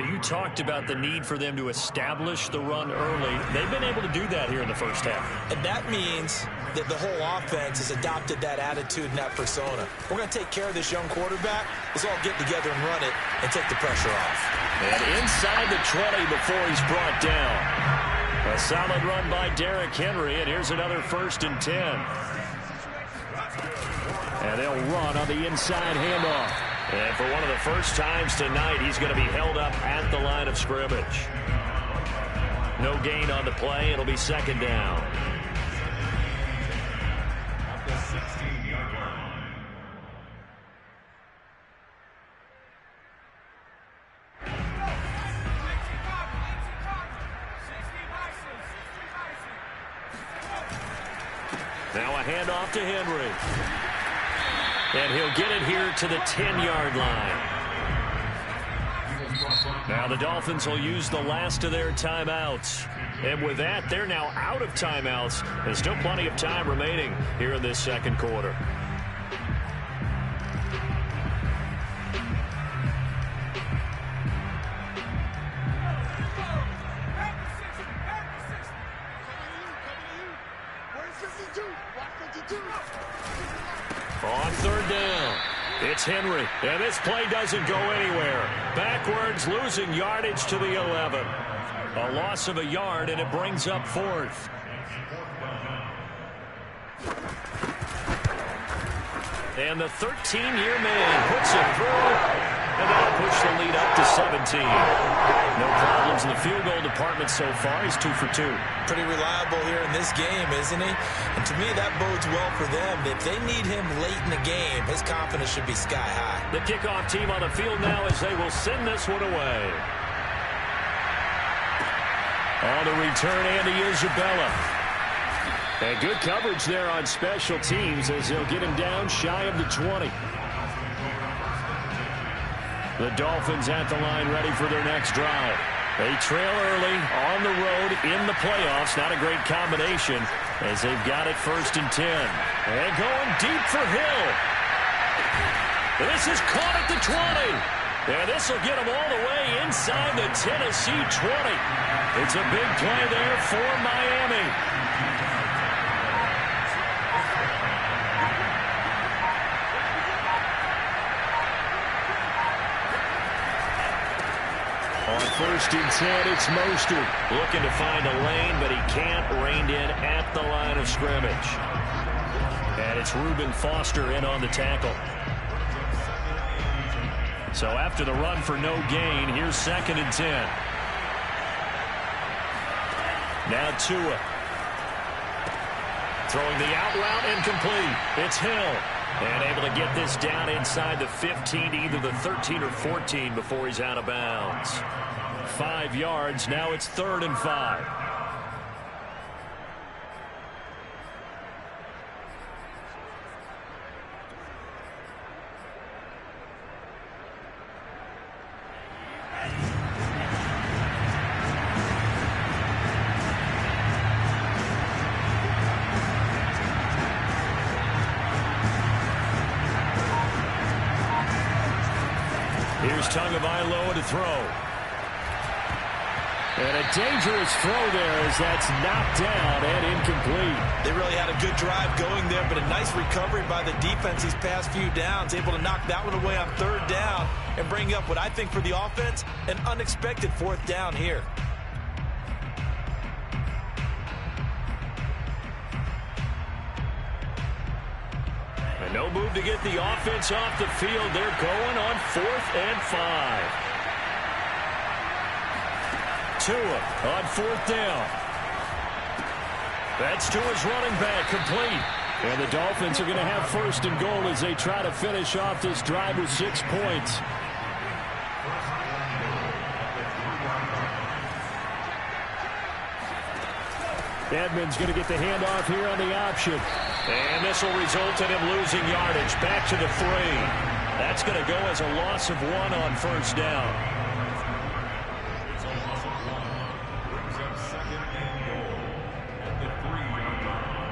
You talked about the need for them to establish the run early. They've been able to do that here in the first half. And that means that the whole offense has adopted that attitude and that persona. We're going to take care of this young quarterback. Let's all get together and run it and take the pressure off. And inside the 20 before he's brought down. A solid run by Derrick Henry, and here's another first and 10. And they'll run on the inside handoff. And for one of the first times tonight, he's going to be held up at the line of scrimmage. No gain on the play. It'll be second down. At the 16-yard line. Now a handoff to Henry. And he'll get it here to the 10-yard line. Now the Dolphins will use the last of their timeouts. And with that, they're now out of timeouts. There's still plenty of time remaining here in this second quarter. On third down, it's Henry, and this play doesn't go anywhere. Backwards, losing yardage to the 11. A loss of a yard, and it brings up fourth. And the 13-year man puts it through, and that'll push the lead up to 17. No problems in the field goal department so far. He's 2 for 2. Pretty reliable here in this game, isn't he? And to me, that bodes well for them. If they need him late in the game, his confidence should be sky high. The kickoff team on the field now as they will send this one away. On the return, Andy Isabella. And good coverage there on special teams as they'll get him down shy of the 20. The Dolphins at the line ready for their next drive. They trail early on the road in the playoffs. Not a great combination as they've got it 1st and 10. And going deep for Hill. This is caught at the 20. And this will get them all the way inside the Tennessee 20. It's a big play there for Miami. On 1st and 10, it's Mostert. Looking to find a lane, but he can't. Reined in at the line of scrimmage. And it's Reuben Foster in on the tackle. So after the run for no gain, here's 2nd and 10. Now Tua. Throwing the out route incomplete. It's Hill. And able to get this down inside the 15 to either the 13 or 14 before he's out of bounds. 5 yards. Now it's 3rd and 5. Here's Tagovailoa to throw. And a dangerous throw there as that's knocked down and incomplete. They really had a good drive going there, but a nice recovery by the defense these past few downs. Able to knock that one away on 3rd down and bring up what I think for the offense, an unexpected 4th down here. And no move to get the offense off the field. They're going on 4th and 5. Tua on 4th down. That's Tua's running back, complete. And the Dolphins are going to have 1st and goal as they try to finish off this drive with 6 points. Edmonds going to get the handoff here on the option. And this will result in him losing yardage. Back to the 3. That's going to go as a loss of 1 on 1st down. It's a loss of 1. Brings up 2nd and goal at the 3-yard line.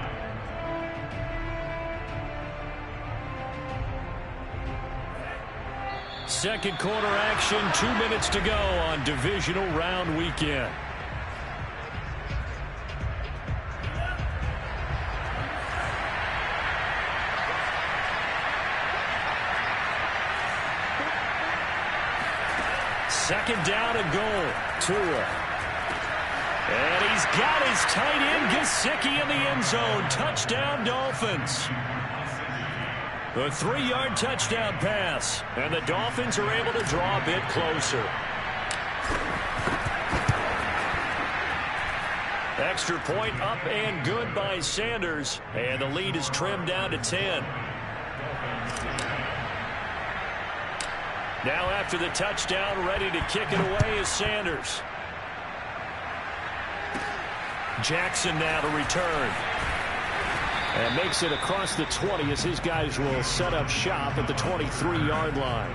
Second quarter action, 2 minutes to go on divisional round weekend. Second down and goal. Tua. And he's got his tight end, Gesicki, in the end zone. Touchdown, Dolphins. The 3-yard touchdown pass. And the Dolphins are able to draw a bit closer. Extra point up and good by Sanders. And the lead is trimmed down to 10. Now after the touchdown, ready to kick it away is Sanders. Jackson now to return. And makes it across the 20 as his guys will set up shop at the 23-yard line.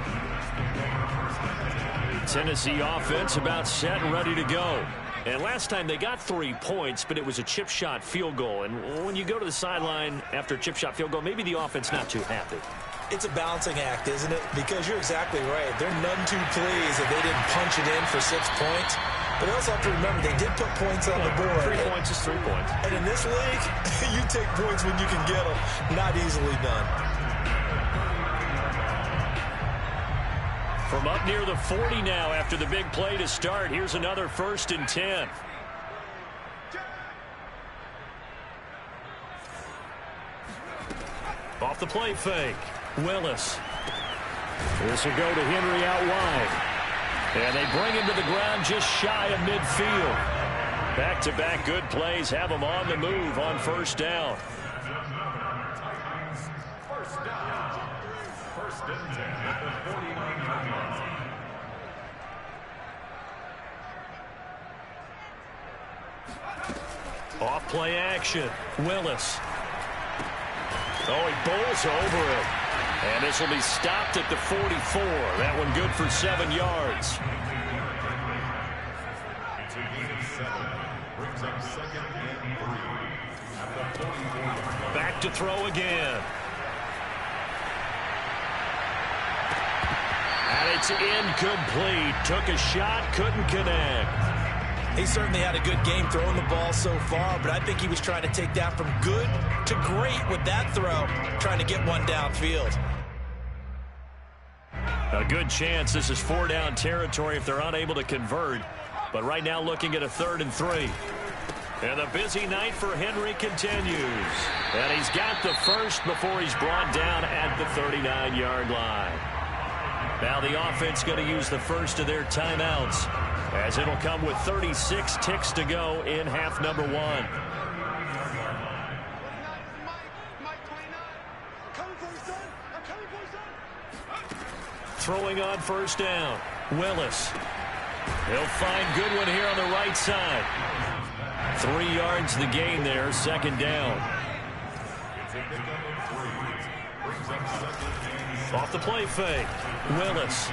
Tennessee offense about set and ready to go. And last time they got 3 points, but it was a chip shot field goal. And when you go to the sideline after a chip shot field goal, maybe the offense not too happy. It's a balancing act, isn't it? Because you're exactly right. They're none too pleased if they didn't punch it in for 6 points. But they also have to remember they did put points on the board. 3 points is 3 points. And in this league, you take points when you can get them. Not easily done. From up near the 40 now after the big play to start, here's another 1st and 10. Off the play fake. Willis. This will go to Henry out wide. And they bring him to the ground just shy of midfield. Back-to-back good plays have him on the move on first down. First and 10 at the 49-yard line. Off play action. Willis. Oh, he bowls over it. And this will be stopped at the 44. That one good for 7 yards. It's a gain of 7. Brings up 2nd and 3 at the 44-yard line. Back to throw again. And it's incomplete. Took a shot, couldn't connect. He certainly had a good game throwing the ball so far, but I think he was trying to take that from good to great with that throw, trying to get one downfield. A good chance this is 4-down territory if they're unable to convert. But right now looking at a 3rd and 3. And the busy night for Henry continues. And he's got the first before he's brought down at the 39-yard line. Now the offense going to use the first of their timeouts, as it'll come with 36 ticks to go in half number 1. Throwing on first down. Willis. He'll find Goodwin here on the right side. 3 yards the gain there, 2nd down. Off the play fake. Willis.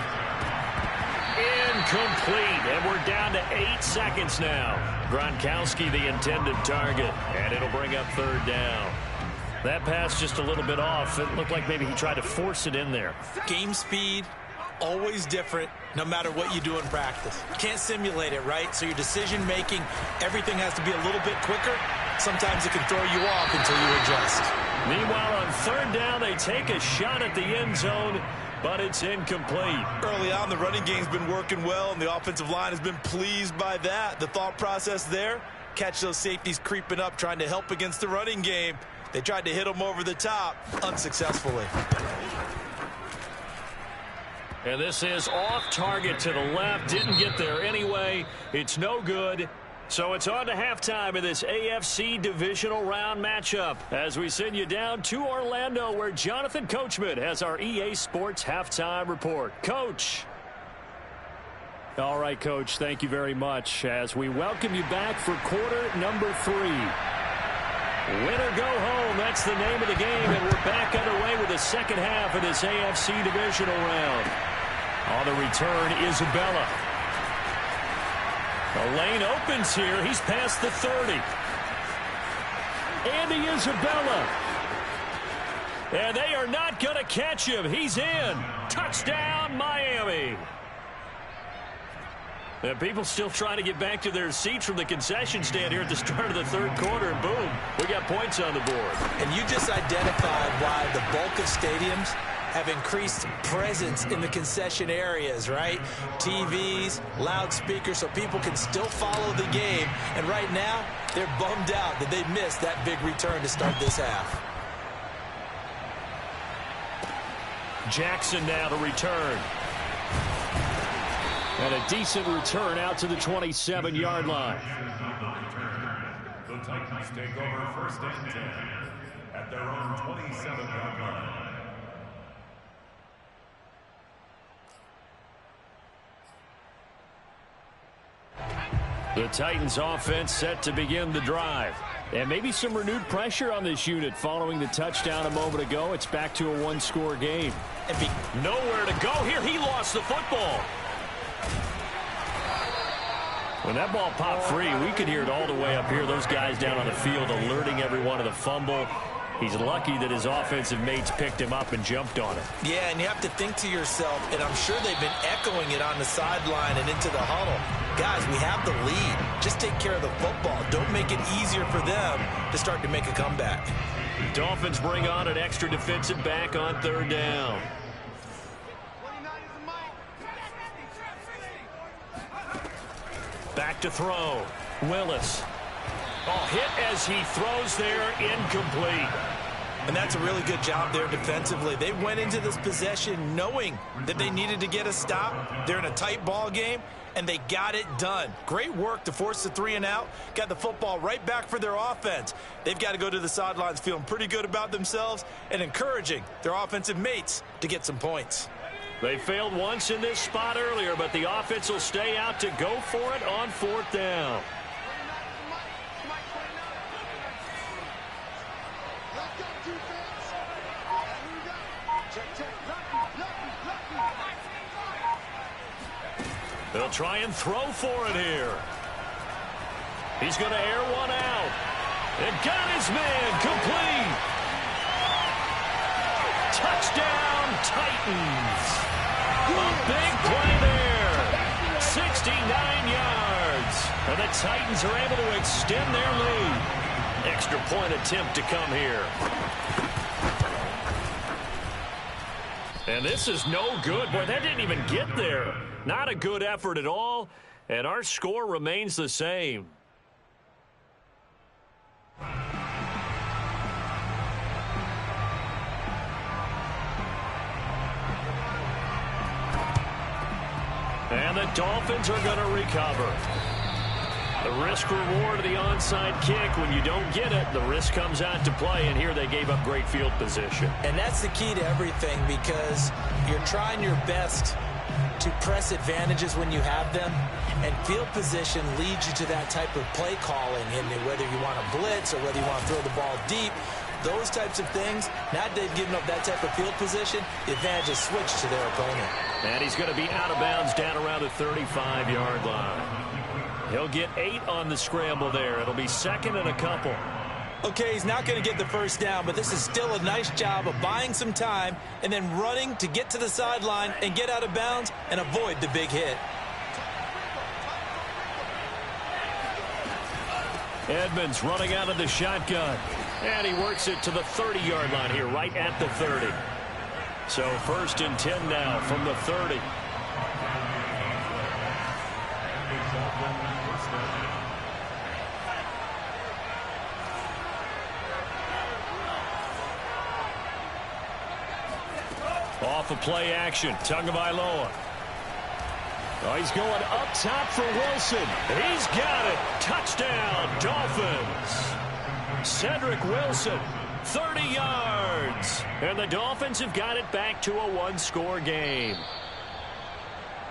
Incomplete, and we're down to 8 seconds now. Gronkowski the intended target, and it'll bring up 3rd down. That pass just a little bit off. It looked like maybe he tried to force it in there. Game speed, always different, no matter what you do in practice. You can't simulate it, right? So your decision-making, everything has to be a little bit quicker. Sometimes it can throw you off until you adjust. Meanwhile, on 3rd down, they take a shot at the end zone, but it's incomplete. Early on, the running game's been working well, and the offensive line has been pleased by that. The thought process there, catch those safeties creeping up, trying to help against the running game. They tried to hit them over the top, unsuccessfully. And this is off target to the left. Didn't get there anyway. It's no good. So it's on to halftime in this AFC divisional round matchup as we send you down to Orlando, where Jonathan Coachman has our EA Sports halftime report. Coach. All right, Coach, thank you very much as we welcome you back for quarter number 3. Win or go home, that's the name of the game, and we're back underway with the second half of this AFC divisional round. On the return, Isabella. The lane opens here. He's past the 30. Andy Isabella. And they are not going to catch him. He's in. Touchdown, Miami. And people still trying to get back to their seats from the concession stand here at the start of the 3rd quarter. And boom, we got points on the board. And you just identified why the bulk of stadiums have increased presence in the concession areas, right? TVs, loudspeakers, so people can still follow the game. And right now, they're bummed out that they missed that big return to start this half. Jackson now to return. And a decent return out to the 27-yard line. The Titans take over 1st and 10 at their own 27-yard line. The Titans offense set to begin the drive. And maybe some renewed pressure on this unit following the touchdown a moment ago. It's back to a 1-score game. And nowhere to go here. He lost the football. When that ball popped free, we could hear it all the way up here. Those guys down on the field alerting everyone of the fumble. He's lucky that his offensive mates picked him up and jumped on it. Yeah, and you have to think to yourself, and I'm sure they've been echoing it on the sideline and into the huddle. Guys, we have the lead. Just take care of the football. Don't make it easier for them to start to make a comeback. Dolphins bring on an extra defensive back on 3rd down. Back to throw. Willis. Oh, hit as he throws there, incomplete. And that's a really good job there defensively. They went into this possession knowing that they needed to get a stop. They're in a tight ball game, and they got it done. Great work to force the 3 and out. Got the football right back for their offense. They've got to go to the sidelines feeling pretty good about themselves and encouraging their offensive mates to get some points. They failed once in this spot earlier, but the offense will stay out to go for it on 4th down. They'll try and throw for it here. He's going to air one out. And got his man complete. Touchdown, Titans. A big play there. 69 yards. And the Titans are able to extend their lead. Extra point attempt to come here. And this is no good. Boy, that didn't even get there. Not a good effort at all. And our score remains the same. And the Dolphins are going to recover. The risk reward of the onside kick. When you don't get it, the risk comes out to play, and here they gave up great field position. And that's the key to everything, because you're trying your best to press advantages when you have them, and field position leads you to that type of play calling, and whether you want to blitz or whether you want to throw the ball deep, those types of things. Now they've given up that type of field position, the advantage is switched to their opponent. And he's going to be out of bounds down around the 35-yard line. He'll get 8 on the scramble there. It'll be 2nd and a couple. Okay, he's not going to get the first down, but this is still a nice job of buying some time and then running to get to the sideline and get out of bounds and avoid the big hit. Edmonds running out of the shotgun. And he works it to the 30-yard line here, right at the 30. So 1st and 10 now from the 30. Off of play action, Tagovailoa. Oh, he's going up top for Wilson. He's got it. Touchdown, Dolphins. Cedric Wilson, 30 yards. And the Dolphins have got it back to a 1-score game.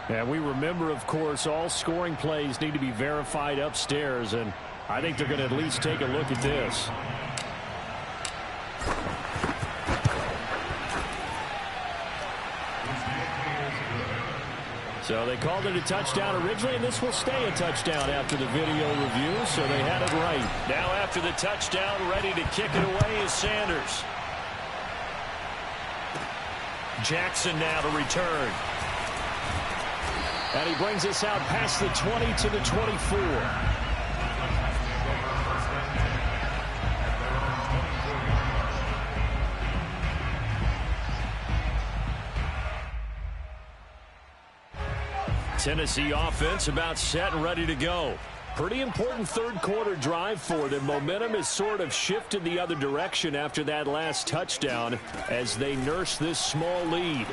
And we remember, of course, all scoring plays need to be verified upstairs, and I think they're going to at least take a look at this. So they called it a touchdown originally, and this will stay a touchdown after the video review, so they had it right. Now after the touchdown, ready to kick it away is Sanders. Jackson now to return. And he brings us out past the 20 to the 24. Tennessee offense about set and ready to go. Pretty important third-quarter drive for them. Momentum has sort of shifted the other direction after that last touchdown as they nurse this small lead.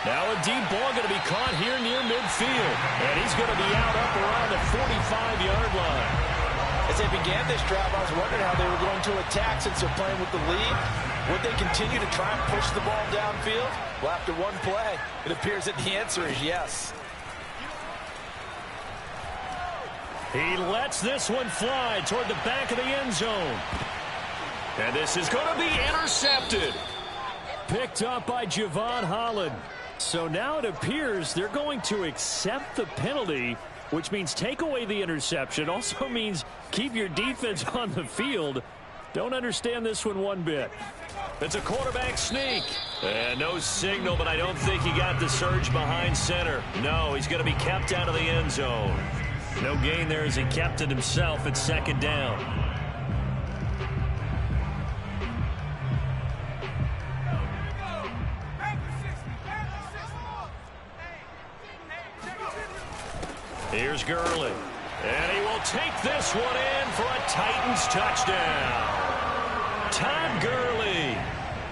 Now a deep ball going to be caught here near midfield. And he's going to be out up around the 45-yard line. As they began this drive, I was wondering how they were going to attack since they're playing with the lead. Would they continue to try and push the ball downfield? Well, after one play, it appears that the answer is yes. He lets this one fly toward the back of the end zone. And this is going to be intercepted. Picked up by Javon Holland. So now it appears they're going to accept the penalty, which means take away the interception. Also means keep your defense on the field. Don't understand this one bit. It's a quarterback sneak. And no signal, but I don't think he got the surge behind center. No, he's going to be kept out of the end zone. No gain there as he kept it himself at 2nd down. Here's Gurley. And he will take this one in for a Titans touchdown. Todd Gurley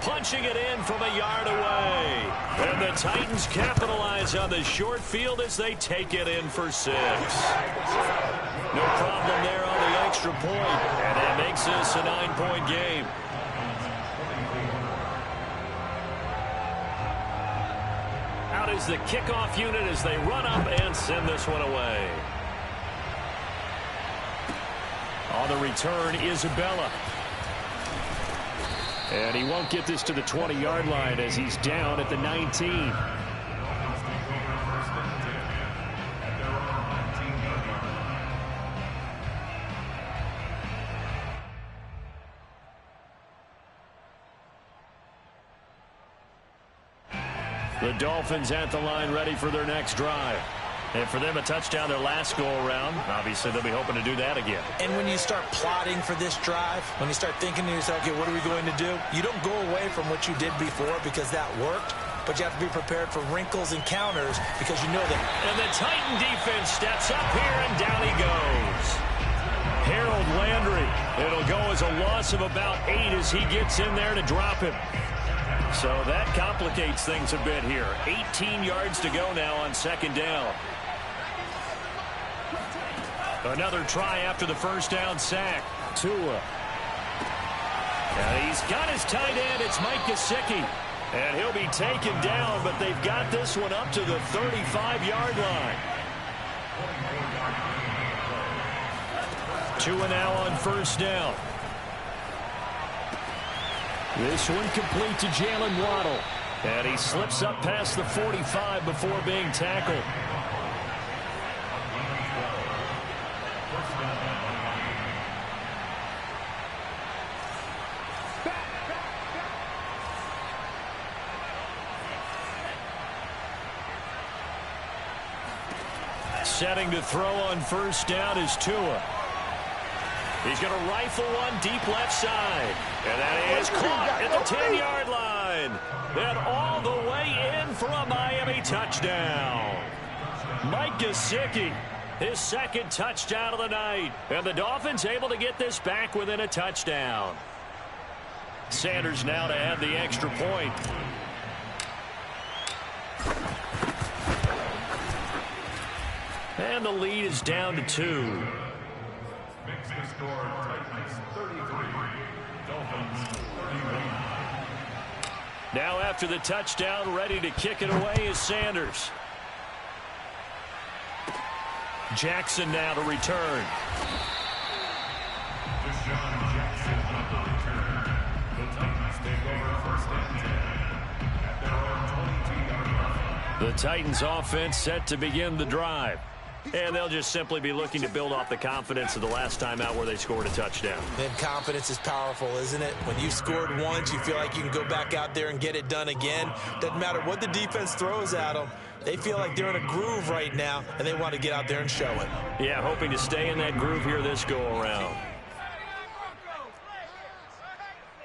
punching it in from a yard away. And the Titans capitalize on the short field as they take it in for 6. No problem there on the extra point, and that makes this a 9-point game. Out is the kickoff unit as they run up and send this one away. On the return, Isabella. And he won't get this to the 20-yard line as he's down at the 19. The Dolphins at the line ready for their next drive. And for them, a touchdown their last go-around. Obviously, they'll be hoping to do that again. And when you start plotting for this drive, when you start thinking to yourself, okay, what are we going to do? You don't go away from what you did before because that worked, but you have to be prepared for wrinkles and counters because you know that. And the Titan defense steps up here, and down he goes. Harold Landry. It'll go as a loss of about 8 as he gets in there to drop him. So that complicates things a bit here. 18 yards to go now on second down. Another try after the first down sack. Tua. And he's got his tight end. It's Mike Gesicki. And he'll be taken down, but they've got this one up to the 35-yard line. Tua now on first down. This one complete to Jalen Waddle. And he slips up past the 45 before being tackled. Setting to throw on first down is Tua. He's going to rifle one deep left side. And that is caught at the 10-yard line. And all the way in for a Miami touchdown. Mike Gesicki, his second touchdown of the night. And the Dolphins able to get this back within a touchdown. Sanders now to add the extra point. And the lead is down to 2. Makes the score Titans 33, Dolphins 31. Now after the touchdown, ready to kick it away is Sanders. Jackson now to return. Deshaun Jackson on the return. The Titans take over first and 10 at their own 22-yard line. The Titans offense set to begin the drive. And they'll just simply be looking to build off the confidence of the last time out where they scored a touchdown. Then confidence is powerful, isn't it? When you scored once, you feel like you can go back out there and get it done again. Doesn't matter what the defense throws at them. They feel like they're in a groove right now, and they want to get out there and show it. Yeah, hoping to stay in that groove here this go-around.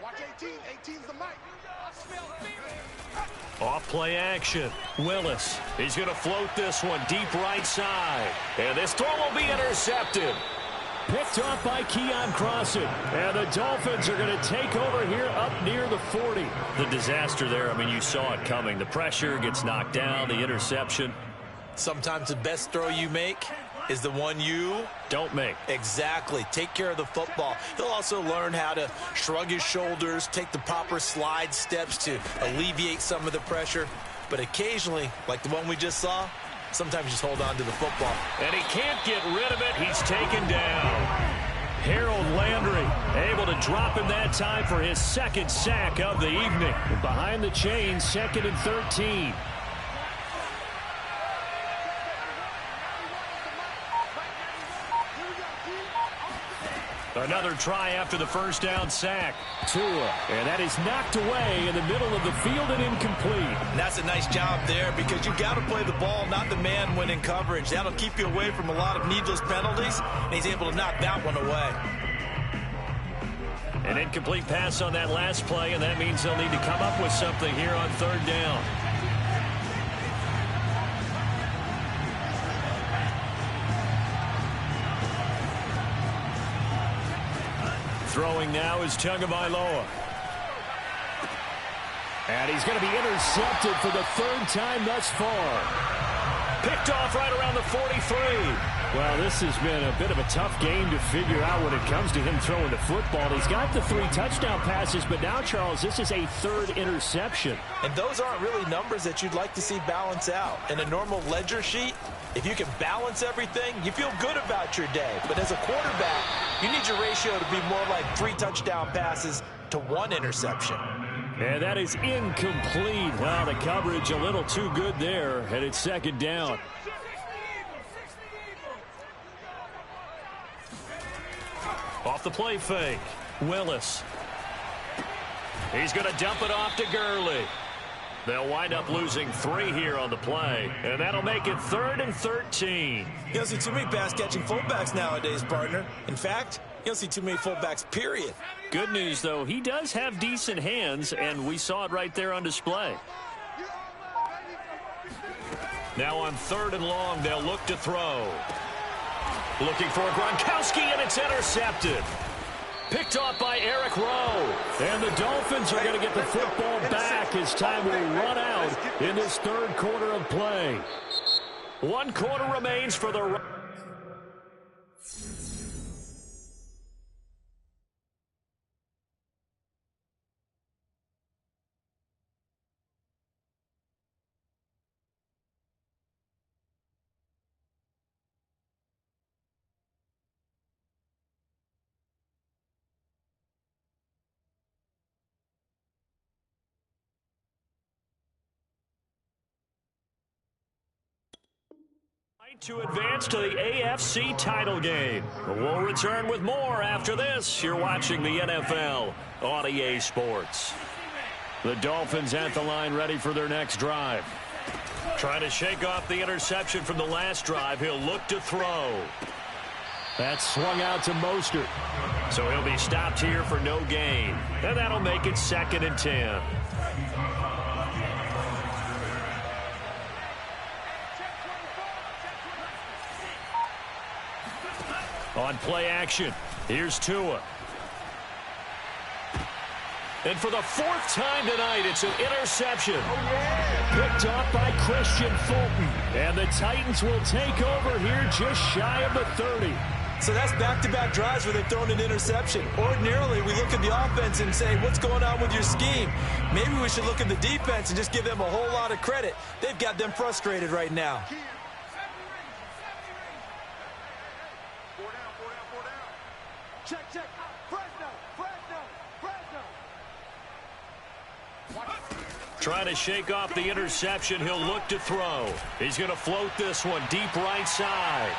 Watch 18. 18's the mic. Off play action. Willis. He's going to float this one deep right side. And this throw will be intercepted. Picked off by Keon Crossen. And the Dolphins are going to take over here up near the 40. The disaster there, I mean, you saw it coming. The pressure gets knocked down, the interception. Sometimes the best throw you make is the one you don't make. Exactly. Take care of the football. He'll also learn how to shrug his shoulders, take the proper slide steps to alleviate some of the pressure. But occasionally, like the one we just saw, sometimes just hold on to the football. And he can't get rid of it. He's taken down. Harold Landry able to drop him that time for his second sack of the evening. Behind the chains, 2nd and 13. Another try after the first down sack. Tua, and that is knocked away in the middle of the field and incomplete. And that's a nice job there because you've got to play the ball, not the man when in coverage. That'll keep you away from a lot of needless penalties, and he's able to knock that one away. An incomplete pass on that last play, and that means they'll need to come up with something here on third down. Throwing now is Tagovailoa. And he's going to be intercepted for the third time thus far. Picked off right around the 43. Well, this has been a bit of a tough game to figure out when it comes to him throwing the football. He's got the 3 touchdown passes, but now, Charles, this is a 3rd interception. And those aren't really numbers that you'd like to see balance out. In a normal ledger sheet, if you can balance everything, you feel good about your day. But as a quarterback, you need your ratio to be more like 3 touchdown passes to 1 interception. And that is incomplete. Well, the coverage a little too good there, and it's 2nd down. Off the play fake, Willis. He's going to dump it off to Gurley. They'll wind up losing 3 here on the play, and that'll make it 3rd and 13. You don't see too many pass-catching fullbacks nowadays, partner. In fact, you don't see too many fullbacks, period. Good news, though, he does have decent hands, and we saw it right there on display. Now on 3rd and long, they'll look to throw. Looking for Gronkowski, and it's intercepted. Picked off by Eric Rowe. And the Dolphins are going to get the football back as time will run out in this 3rd quarter of play. 1 quarter remains for the... to advance to the AFC title game. We'll return with more after this. You're watching the NFL on EA Sports. The Dolphins at the line, ready for their next drive. Trying to shake off the interception from the last drive. He'll look to throw. That's swung out to Mostert. So he'll be stopped here for no gain. And that'll make it 2nd and 10. On play action, here's Tua. And for the 4th time tonight, it's an interception. Picked off by Christian Fulton. And the Titans will take over here just shy of the 30. So that's back-to-back drives where they've thrown an interception. Ordinarily, we look at the offense and say, what's going on with your scheme? Maybe we should look at the defense and just give them a whole lot of credit. They've got them frustrated right now. Check. Trying to shake off the interception. He'll look to throw. He's going to float this one deep right side.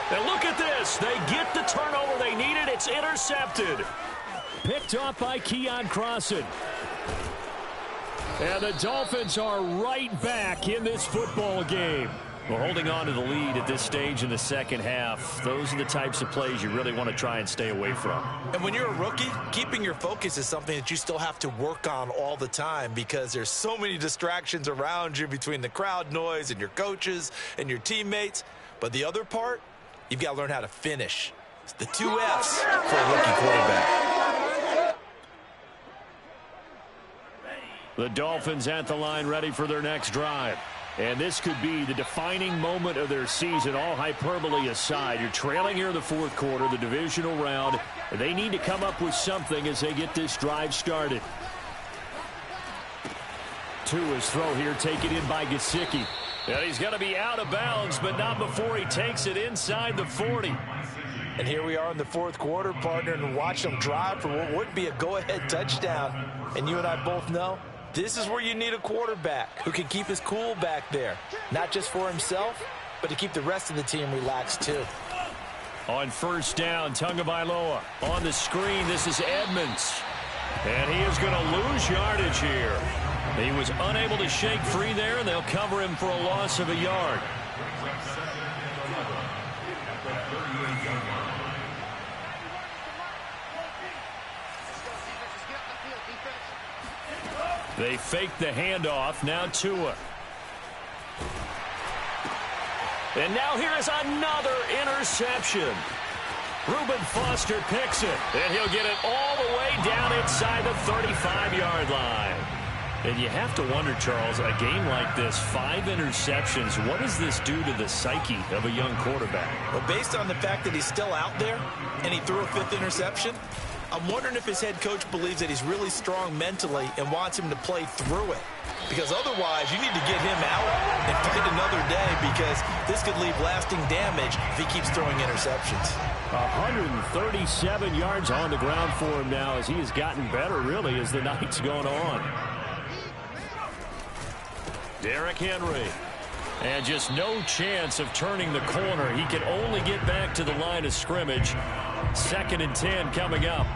And look at this. They get the turnover they needed. It's intercepted. Picked off by Keon Crossan. And the Dolphins are right back in this football game. Well, holding on to the lead at this stage in the 2nd half, those are the types of plays you really want to try and stay away from. And when you're a rookie, keeping your focus is something that you still have to work on all the time because there's so many distractions around you between the crowd noise and your coaches and your teammates. But the other part, you've got to learn how to finish. It's the 2 F's for a rookie quarterback. The Dolphins at the line, ready for their next drive. And this could be the defining moment of their season, all hyperbole aside. You're trailing here in the 4th quarter, the divisional round. They need to come up with something as they get this drive started. Tua's throw here taken in by Gesicki. And he's going to be out of bounds, but not before he takes it inside the 40. And here we are in the 4th quarter, partner, and watch them drive for what would be a go-ahead touchdown. And you and I both know this is where you need a quarterback who can keep his cool back there, not just for himself, but to keep the rest of the team relaxed too. On 1st down, Tagovailoa on the screen. This is Edmonds. And he is going to lose yardage here. He was unable to shake free there, and they'll cover him for a loss of a yard. They fake the handoff. Now Tua. And now here is another interception. Reuben Foster picks it, and he'll get it all the way down inside the 35-yard line. And you have to wonder, Charles, a game like this, 5 interceptions, what does this do to the psyche of a young quarterback? Well, based on the fact that he's still out there and he threw a 5th interception, I'm wondering if his head coach believes that he's really strong mentally and wants him to play through it. Because otherwise, you need to get him out and fight another day, because this could leave lasting damage if he keeps throwing interceptions. 137 yards on the ground for him now as he has gotten better, really, as the night's gone on. Derrick Henry. And just no chance of turning the corner. He can only get back to the line of scrimmage. 2nd and 10 coming up.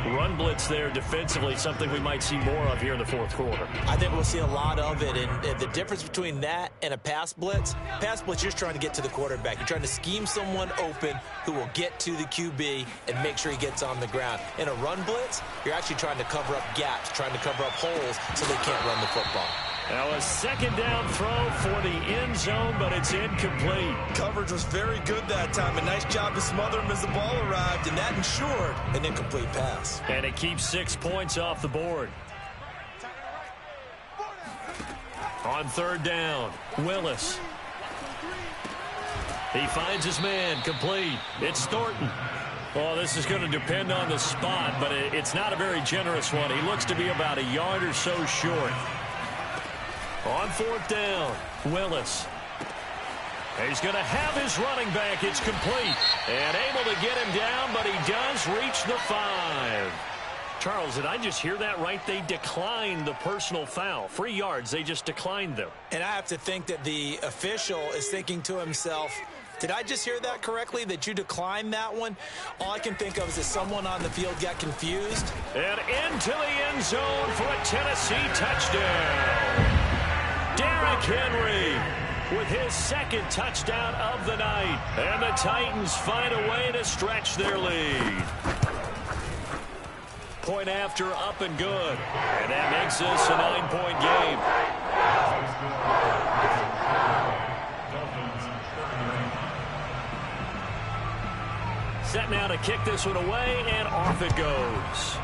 Run blitz there defensively, something we might see more of here in the 4th quarter. I think we'll see a lot of it, and the difference between that and a pass blitz, you're just trying to get to the quarterback. You're trying to scheme someone open who will get to the QB and make sure he gets on the ground. In a run blitz, you're actually trying to cover up gaps, trying to cover up holes so they can't run the football. Now a 2nd down throw for the end zone, but it's incomplete. Coverage was very good that time. A nice job to smother him as the ball arrived, and that ensured an incomplete pass. And it keeps 6 points off the board. On 3rd down, Willis. He finds his man, complete. It's Thornton. Well, this is going to depend on the spot, but it's not a very generous one. He looks to be about a yard or so short. On 4th down, Willis. He's going to have his running back. It's complete. And able to get him down, but he does reach the 5. Charles, did I just hear that right? They declined the personal foul. 3 yards, they just declined them. And I have to think that the official is thinking to himself, did I just hear that correctly, that you declined that one? All I can think of is that someone on the field got confused. And into the end zone for a Tennessee touchdown. Derrick Henry with his 2nd touchdown of the night. And the Titans find a way to stretch their lead. Point after, up and good. And that makes this a 9-point game. Set now to kick this one away, and off it goes.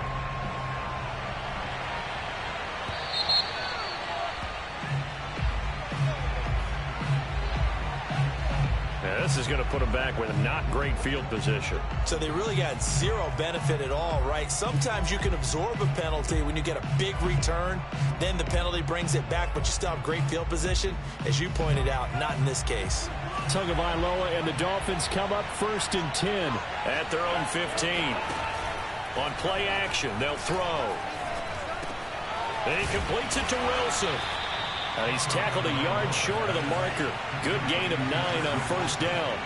This is going to put them back with not great field position. So they really got zero benefit at all, right? Sometimes you can absorb a penalty when you get a big return. Then the penalty brings it back, but you still have great field position. As you pointed out, not in this case. Tagovailoa and the Dolphins come up 1st and 10 at their own 15. On play action, they'll throw. And he completes it to Wilson. He's tackled a yard short of the marker. Good gain of 9 on 1st down.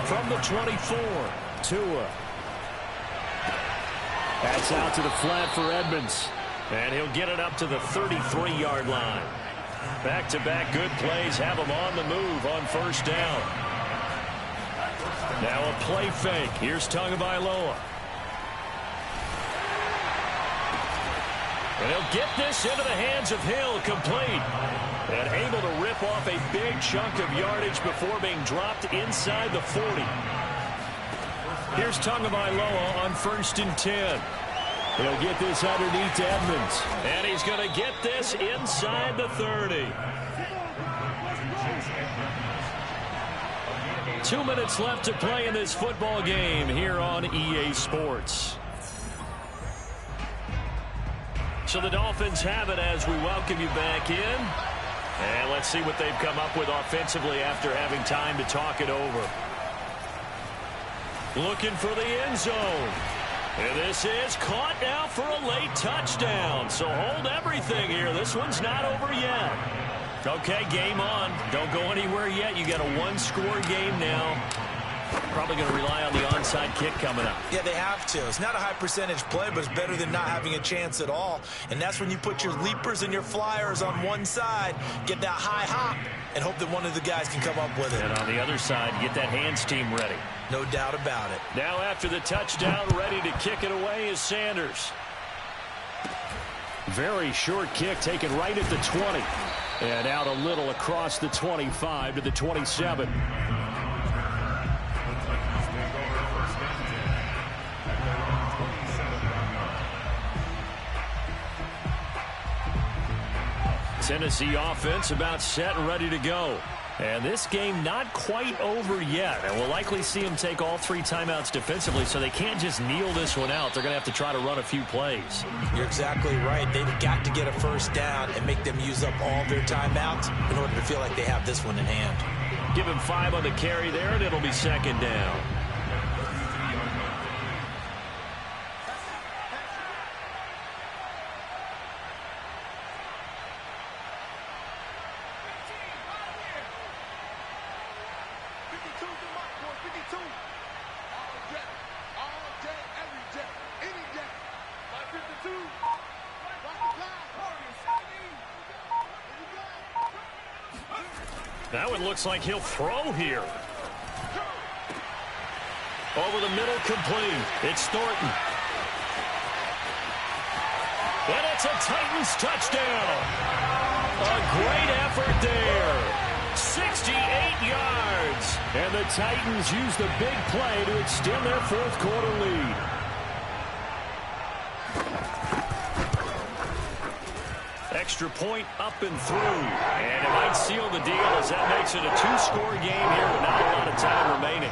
From the 24, Tua. That's out to the flat for Edmonds. And he'll get it up to the 33-yard line. Back-to-back good plays have him on the move on 1st down. Now a play fake. Here's Tagovailoa. And he'll get this into the hands of Hill, complete. And able to rip off a big chunk of yardage before being dropped inside the 40. Here's Tagovailoa on 1st and 10. He'll get this underneath to Edmonds. And he's going to get this inside the 30. 2 minutes left to play in this football game here on EA Sports. So the Dolphins have it as we welcome you back in. And let's see what they've come up with offensively after having time to talk it over. Looking for the end zone. And this is caught now for a late touchdown. So hold everything here. This one's not over yet. Okay, game on. Don't go anywhere yet. You got a 1-score game now. Probably going to rely on the onside kick coming up. Yeah, they have to. It's not a high percentage play, but it's better than not having a chance at all. And that's when you put your leapers and your flyers on one side, get that high hop, and hope that one of the guys can come up with it. And on the other side, get that hands team ready. No doubt about it. Now after the touchdown, ready to kick it away is Sanders. Very short kick taken right at the 20. And out a little across the 25 to the 27. Tennessee offense about set and ready to go. And this game not quite over yet. And we'll likely see them take all 3 timeouts defensively, so they can't just kneel this one out. They're going to have to try to run a few plays. You're exactly right. They've got to get a first down and make them use up all their timeouts in order to feel like they have this one in hand. Give him 5 on the carry there, and it'll be second down. That one looks like he'll throw here. Over the middle, complete. It's Thornton. And it's a Titans touchdown. A great effort there. 68 yards. And the Titans use the big play to extend their fourth quarter lead. Extra point up and through. And it might seal the deal as that makes it a 2-score game here with not a lot of time remaining.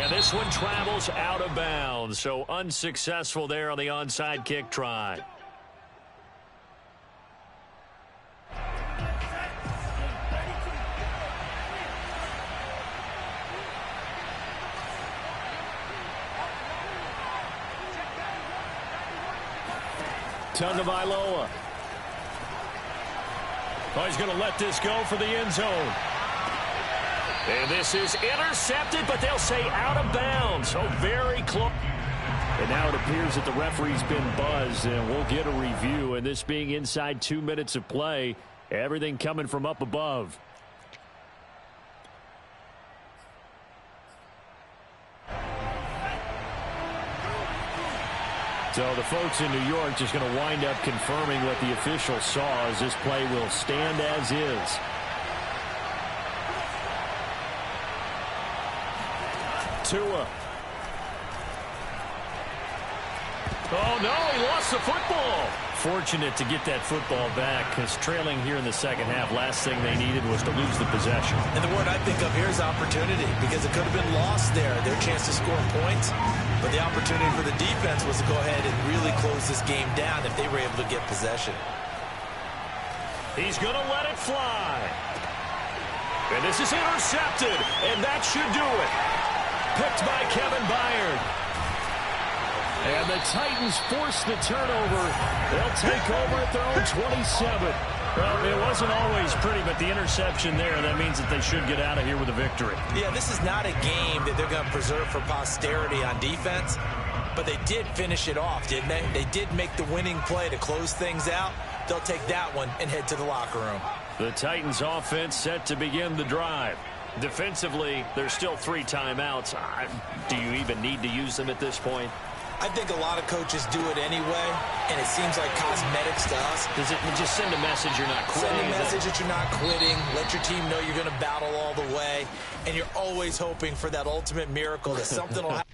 And this one travels out of bounds. So unsuccessful there on the onside kick try. Tagovailoa. Oh, he's going to let this go for the end zone. And this is intercepted, but they'll say out of bounds. So very close. And now it appears that the referee's been buzzed, and we'll get a review. And this being inside 2 minutes of play, everything coming from up above. So the folks in New York just going to wind up confirming what the official saw as this play will stand as is. Tua. Oh, no, he lost the football. Fortunate to get that football back because trailing here in the second half, last thing they needed was to lose the possession. And the word I think of here is opportunity because it could have been lost there, their chance to score points. But the opportunity for the defense was to go ahead and really close this game down if they were able to get possession. He's going to let it fly. And this is intercepted, and that should do it. Picked by Kevin Byard. And the Titans force the turnover. They'll take over at their own 27. Well, it wasn't always pretty, but the interception there, that means that they should get out of here with a victory. Yeah, this is not a game that they're going to preserve for posterity on defense, but they did finish it off, didn't they? They did make the winning play to close things out. They'll take that one and head to the locker room. The Titans offense set to begin the drive. Defensively, there's still 3 timeouts. Do you even need to use them at this point? I think a lot of coaches do it anyway, and it seems like cosmetics to us. Does it just send a message you're not quitting? Send a message that you're not quitting. Let your team know you're going to battle all the way, and you're always hoping for that ultimate miracle that something will happen.